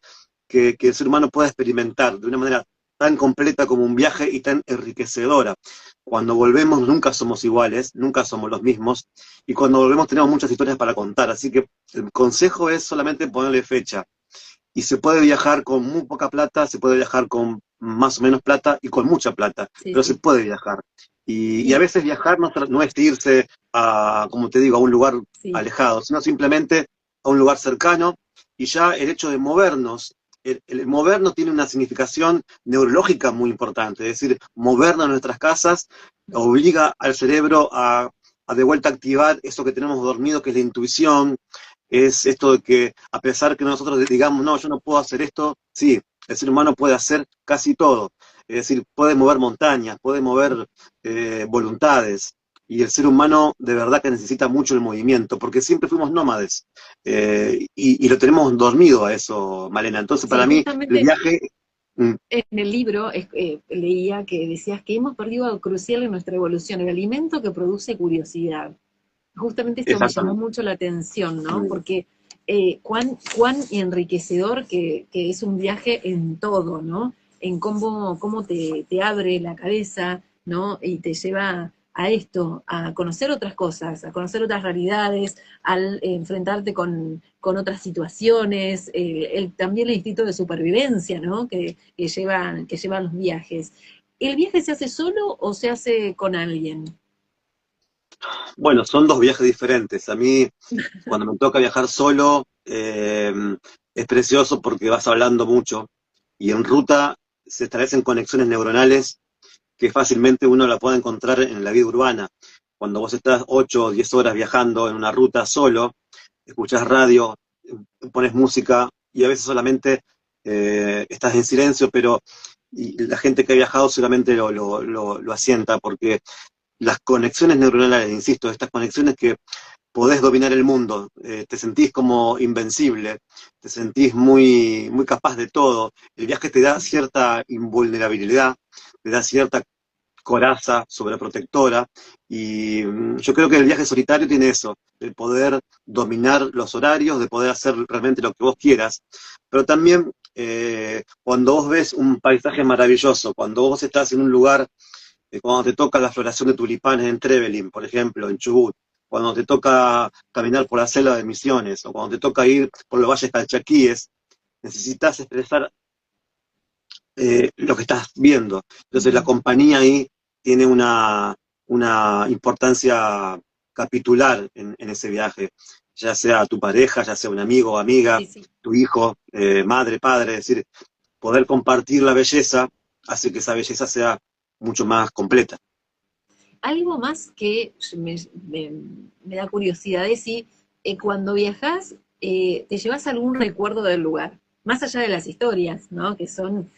[SPEAKER 2] que el ser humano pueda experimentar de una manera tan completa como un viaje, y tan enriquecedora. Cuando volvemos nunca somos iguales, nunca somos los mismos, y cuando volvemos tenemos muchas historias para contar. Así que el consejo es solamente ponerle fecha. Y se puede viajar con muy poca plata, se puede viajar con más o menos plata y con mucha plata,
[SPEAKER 1] Sí,
[SPEAKER 2] pero se
[SPEAKER 1] sí.
[SPEAKER 2] puede viajar. Y a
[SPEAKER 1] Y
[SPEAKER 2] veces viajar no es irse a, como te digo, a un lugar
[SPEAKER 1] sí,
[SPEAKER 2] alejado, sino simplemente a un lugar cercano. Y ya el hecho de movernos, el movernos tiene una significación neurológica muy importante. Es decir, movernos en nuestras casas obliga al cerebro a de vuelta activar eso que tenemos dormido, que es la intuición. Es esto de que, a pesar que nosotros digamos, no, yo no puedo hacer esto, sí, el ser humano puede hacer casi todo. Es decir, puede mover montañas, puede mover voluntades. Y el ser humano de verdad que necesita mucho el movimiento, porque siempre fuimos nómades. Y lo tenemos dormido a eso, Malena. Entonces,
[SPEAKER 1] sí,
[SPEAKER 2] para mí, el
[SPEAKER 1] justamente
[SPEAKER 2] viaje, mm,
[SPEAKER 1] en el libro leía que decías que hemos perdido algo crucial en nuestra evolución, el alimento que produce curiosidad. Justamente esto me llamó
[SPEAKER 2] exactamente.
[SPEAKER 1] mucho la atención, ¿no?
[SPEAKER 2] Mm.
[SPEAKER 1] Porque cuán enriquecedor que es un viaje en todo, ¿no? En cómo te abre la cabeza, ¿no? Y te lleva a esto, a conocer otras cosas, a conocer otras realidades, al enfrentarte con otras situaciones, también el instinto de supervivencia, ¿no? Que llevan los viajes. ¿El viaje se hace solo o se hace con alguien?
[SPEAKER 2] Bueno, son dos viajes diferentes. A mí, cuando me toca viajar solo, es precioso porque vas hablando mucho y en ruta se establecen conexiones neuronales que fácilmente uno la puede encontrar en la vida urbana. Cuando vos estás 8 o 10 horas viajando en una ruta solo, escuchás radio, pones música y a veces solamente estás en silencio, pero y la gente que ha viajado seguramente lo asienta, porque las conexiones neuronales, insisto, estas conexiones que podés dominar el mundo, te sentís como invencible, te sentís muy capaz de todo. El viaje te da cierta invulnerabilidad, te da cierta coraza sobreprotectora, y yo creo que el viaje solitario tiene eso, de poder dominar los horarios, de poder hacer realmente lo que vos quieras, pero también cuando vos ves un paisaje maravilloso, cuando vos estás en un lugar, cuando te toca la floración de tulipanes en Trevelin, por ejemplo, en Chubut, cuando te toca caminar por la selva de Misiones, o cuando te toca ir por los valles calchaquíes, necesitas expresar lo que estás viendo. Entonces la
[SPEAKER 1] Ujú.
[SPEAKER 2] compañía ahí tiene una importancia capitular en ese viaje, ya sea tu pareja, ya sea un amigo o amiga,
[SPEAKER 1] Sí, sí.
[SPEAKER 2] tu hijo, madre, padre, es decir, poder compartir la belleza hace que esa belleza sea mucho más completa.
[SPEAKER 1] Algo más que me da curiosidad es si cuando viajas te llevas algún recuerdo del lugar, más allá de las historias, ¿no? Que son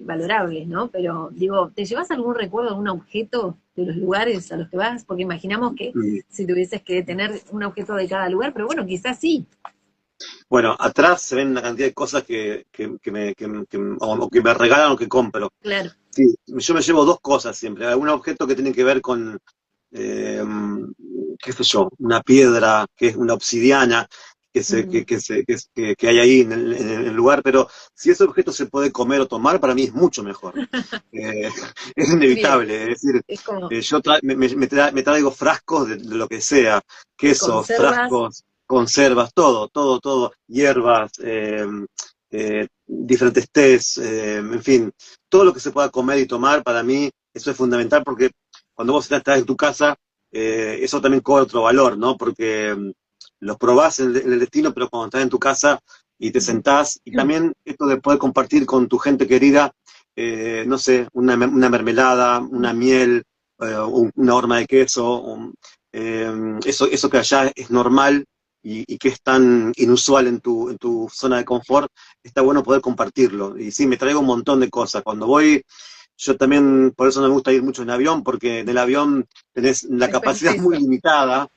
[SPEAKER 1] valorables, ¿no? Pero digo, ¿te llevas algún recuerdo, algún objeto de los lugares a los que vas? Porque imaginamos que
[SPEAKER 2] Mm.
[SPEAKER 1] si tuvieses que tener un objeto de cada lugar, pero bueno, quizás sí.
[SPEAKER 2] Bueno, atrás se ven una cantidad de cosas o que me regalan o que compro.
[SPEAKER 1] Claro.
[SPEAKER 2] Sí, yo me llevo dos cosas siempre. Algún objeto que tiene que ver con, eh, qué sé yo, una piedra, que es una obsidiana,
[SPEAKER 1] Ujú.
[SPEAKER 2] que hay ahí en el lugar, pero si ese objeto se puede comer o tomar, para mí es mucho mejor. Eh, es
[SPEAKER 1] Bien,
[SPEAKER 2] inevitable, es decir,
[SPEAKER 1] es como
[SPEAKER 2] me traigo frascos de lo que sea, quesos,
[SPEAKER 1] conservas.
[SPEAKER 2] frascos, conservas, todo, hierbas, diferentes tés, en fin, todo lo que se pueda comer y tomar, para mí eso es fundamental porque cuando vos estás en tu casa, eso también cobra otro valor, ¿no? Porque los probás en el destino, pero cuando estás en tu casa y te
[SPEAKER 1] Ujú.
[SPEAKER 2] sentás, y también esto de poder compartir con tu gente querida, no sé, una mermelada, una miel, una horma de queso, eso que allá es normal y que es tan inusual en tu zona de confort, está bueno poder compartirlo. Y sí, me traigo un montón de cosas. Cuando voy, yo también, por eso no me gusta ir mucho en avión, porque en el avión tenés la
[SPEAKER 1] Después el
[SPEAKER 2] capacidad muy
[SPEAKER 1] peso.
[SPEAKER 2] limitada,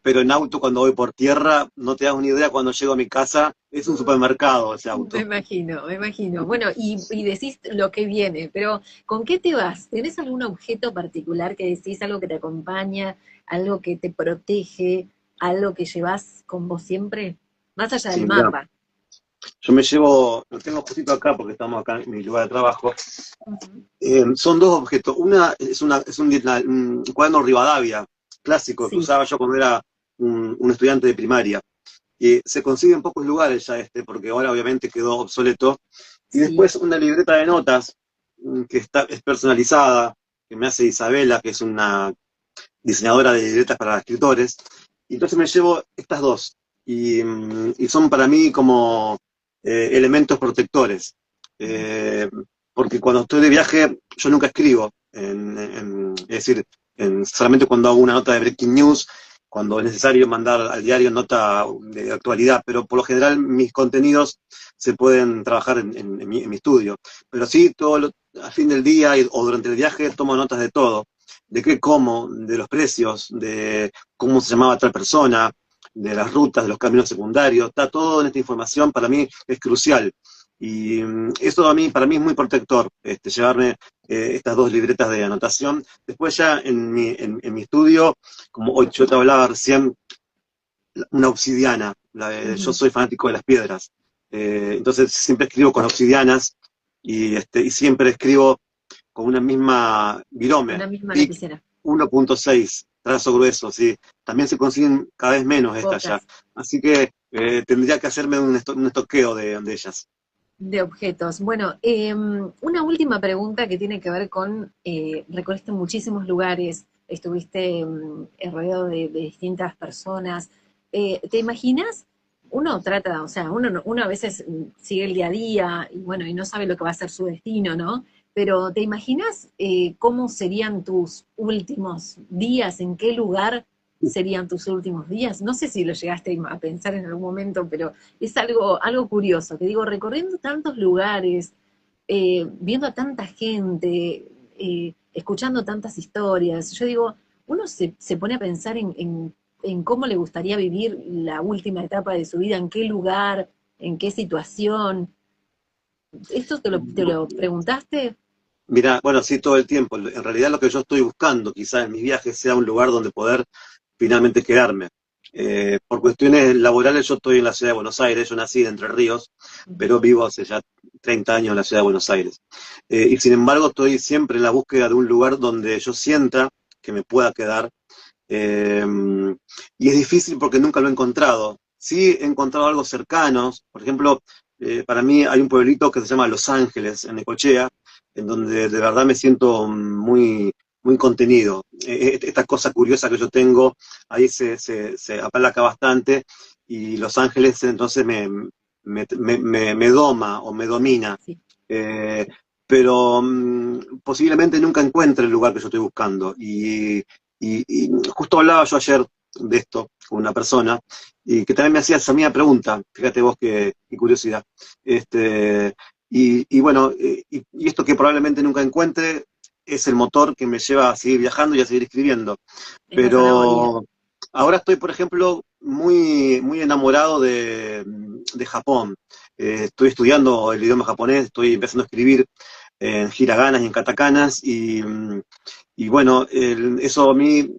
[SPEAKER 2] pero en auto cuando voy por tierra, no te das una idea cuando llego a mi casa, es un supermercado ese
[SPEAKER 1] Me
[SPEAKER 2] auto.
[SPEAKER 1] imagino, me imagino. Bueno, y decís lo que viene, pero ¿con qué te vas? ¿Tenés algún objeto particular que decís, algo que te acompaña, algo que te protege, algo que llevas con vos siempre? Más allá del
[SPEAKER 2] Sí, mirá,
[SPEAKER 1] mapa.
[SPEAKER 2] yo me llevo, lo tengo justito acá porque estamos acá en mi lugar de trabajo.
[SPEAKER 1] Ujú.
[SPEAKER 2] Son dos objetos. Una es un cuaderno Rivadavia, clásico, que
[SPEAKER 1] Sí,
[SPEAKER 2] usaba yo cuando era un estudiante de primaria. Y se consigue en pocos lugares ya porque ahora obviamente quedó obsoleto. Y
[SPEAKER 1] sí.
[SPEAKER 2] después una libreta de notas es personalizada, que me hace Isabela, que es una diseñadora de libretas para escritores. Y entonces me llevo estas dos. Y son para mí como elementos protectores. Eh, Porque cuando estoy de viaje, yo nunca escribo. Es decir, solamente cuando hago una nota de breaking news, cuando es necesario mandar al diario nota de actualidad, pero por lo general mis contenidos se pueden trabajar en mi estudio. Pero sí, a fin del día o durante el viaje tomo notas de todo, de qué como, de los precios, de cómo se llamaba tal persona, de las rutas, de los caminos secundarios, está todo en esta información, para mí es crucial. Y eso para mí es muy protector, llevarme estas dos libretas de anotación. Después ya en mi estudio, como hoy yo te hablaba recién, una obsidiana. Yo
[SPEAKER 1] Ujú.
[SPEAKER 2] soy fanático de las piedras. Entonces siempre escribo con obsidianas y siempre escribo con una misma virome,
[SPEAKER 1] Una misma
[SPEAKER 2] pic,
[SPEAKER 1] lapicera.
[SPEAKER 2] 1.6, trazo grueso, sí. También se consiguen cada vez menos estas ya.
[SPEAKER 1] Pocas.
[SPEAKER 2] Así que tendría que hacerme un estoqueo de ellas.
[SPEAKER 1] De objetos. Bueno, una última pregunta que tiene que ver con, recorriste muchísimos lugares, estuviste rodeado de distintas personas. ¿Te imaginas? Uno trata, o sea, uno a veces sigue el día a día y bueno, y no sabe lo que va a ser su destino, ¿no? Pero ¿te imaginas cómo serían tus últimos días? ¿En qué lugar serían tus últimos días? No sé si lo llegaste a pensar en algún momento, pero es algo curioso, que digo, recorriendo tantos lugares, viendo a tanta gente, escuchando tantas historias, yo digo, uno se pone a pensar en cómo le gustaría vivir la última etapa de su vida, en qué lugar, en qué situación. ¿Esto te lo preguntaste?
[SPEAKER 2] Mira, bueno, sí, todo el tiempo. En realidad lo que yo estoy buscando, quizás en mis viajes, sea un lugar donde poder finalmente quedarme. Por cuestiones laborales yo estoy en la ciudad de Buenos Aires, yo nací de Entre Ríos, pero vivo hace ya 30 años en la ciudad de Buenos Aires. Y sin embargo estoy siempre en la búsqueda de un lugar donde yo sienta que me pueda quedar. Eh, y es difícil porque nunca lo he encontrado. Sí he encontrado algo cercanos, por ejemplo, para mí hay un pueblito que se llama Los Ángeles, en Necochea, en donde de verdad me siento muy contenido. Esta cosa curiosa que yo tengo, ahí se aplaca bastante, y Los Ángeles entonces me doma o me domina.
[SPEAKER 1] Sí.
[SPEAKER 2] Eh, pero posiblemente nunca encuentre el lugar que yo estoy buscando. Y justo hablaba yo ayer de esto con una persona, y que también me hacía esa misma pregunta, fíjate vos qué curiosidad. Este, y bueno, y esto que probablemente nunca encuentre es el motor que me lleva a seguir viajando y a seguir escribiendo.
[SPEAKER 1] Es la zanahoria.
[SPEAKER 2] Pero ahora estoy, por ejemplo, muy enamorado de Japón. Estoy estudiando el idioma japonés, estoy empezando a escribir en hiraganas y en katakanas, y bueno, eso a mí,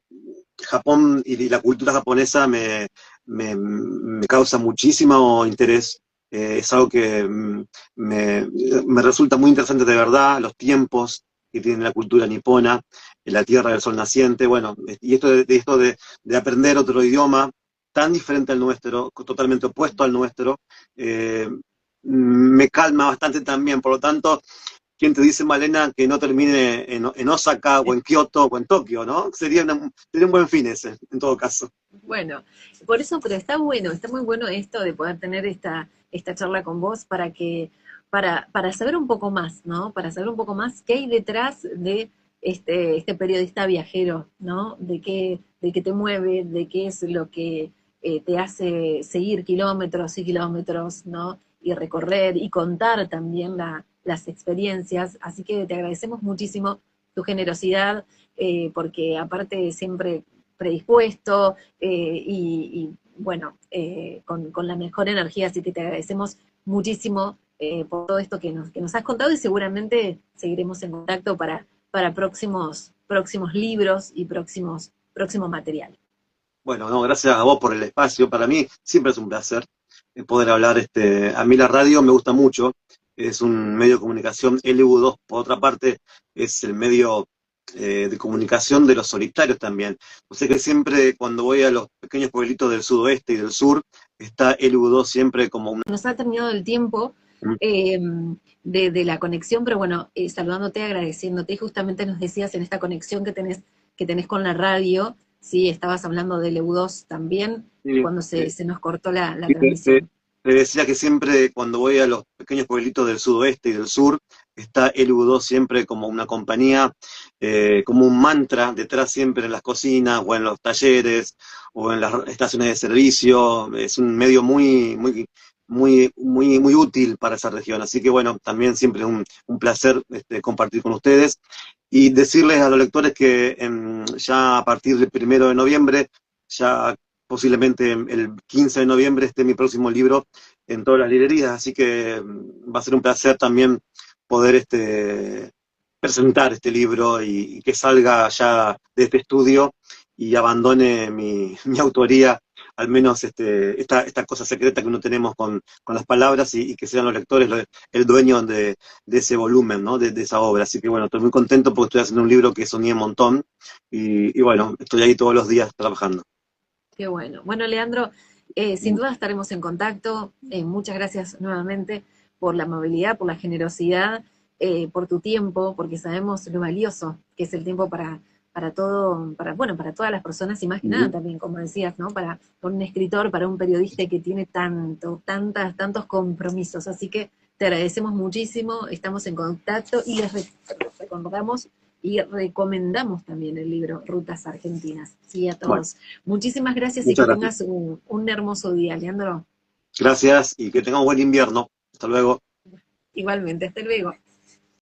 [SPEAKER 2] Japón y la cultura japonesa me causa muchísimo interés. Es algo que me resulta muy interesante de verdad, los tiempos que tiene la cultura nipona, la tierra del sol naciente, bueno, y esto de aprender otro idioma tan diferente al nuestro, totalmente opuesto al nuestro, me calma bastante también. Por lo tanto, ¿quién te dice, Malena, que no termine en Osaka o en Kioto o en Tokio, ¿no? Sería un buen fin ese, en todo caso.
[SPEAKER 1] Bueno, por eso, pero está bueno, está muy bueno esto de poder tener esta charla con vos para saber un poco más, ¿no? Para saber un poco más qué hay detrás de este periodista viajero, ¿no? De qué te mueve, de qué es lo que te hace seguir kilómetros y kilómetros, ¿no? Y recorrer y contar también las experiencias. Así que te agradecemos muchísimo tu generosidad, porque aparte siempre predispuesto, bueno, con la mejor energía, así que te agradecemos muchísimo por todo esto que nos has contado, y seguramente seguiremos en contacto para próximos libros y próximo material.
[SPEAKER 2] Bueno, no, gracias a vos por el espacio. Para mí siempre es un placer poder hablar. A mí la radio me gusta mucho. Es un medio de comunicación. LU2, por otra parte, es el medio de comunicación de los solitarios también. O sea que siempre cuando voy a los pequeños pueblitos del sudoeste y del sur, está LU2 siempre como un...
[SPEAKER 1] Nos ha terminado el tiempo eh, de la conexión, pero bueno, saludándote, agradeciéndote, y justamente nos decías en esta conexión que tenés con la radio, sí, estabas hablando del EU2 también, cuando se nos cortó la
[SPEAKER 2] Sí,
[SPEAKER 1] transmisión.
[SPEAKER 2] te decía que siempre cuando voy a los pequeños pueblitos del sudoeste y del sur, está el U2 siempre como una compañía, como un mantra detrás siempre en las cocinas o en los talleres o en las estaciones de servicio. Es un medio muy útil para esa región. Así que bueno, también siempre es un placer compartir con ustedes y decirles a los lectores que ya a partir del 1 de noviembre, ya posiblemente el 15 de noviembre esté mi próximo libro en todas las librerías, así que va a ser un placer también poder presentar este libro y que salga ya de este estudio y abandone mi autoría al menos esta cosa secreta que uno tenemos con las palabras y que sean los lectores el dueño de ese volumen, ¿no? De esa obra. Así que bueno, estoy muy contento porque estoy haciendo un libro que soñé un montón y bueno, estoy ahí todos los días trabajando.
[SPEAKER 1] Qué bueno. Bueno, Leandro, sin duda estaremos en contacto. Muchas gracias nuevamente por la amabilidad, por la generosidad, por tu tiempo, porque sabemos lo valioso que es el tiempo para todo, bueno, para todas las personas y más que nada también, como decías, ¿no? Para un escritor, para un periodista que tiene tantos compromisos. Así que te agradecemos muchísimo, estamos en contacto y les recordamos y recomendamos también el libro Rutas Argentinas. Sí, a
[SPEAKER 2] Bueno,
[SPEAKER 1] todos. Muchísimas gracias y
[SPEAKER 2] muchas
[SPEAKER 1] que
[SPEAKER 2] gracias.
[SPEAKER 1] tengas un hermoso día, Leandro.
[SPEAKER 2] Gracias y que tengamos buen invierno. Hasta luego.
[SPEAKER 1] Igualmente, hasta luego.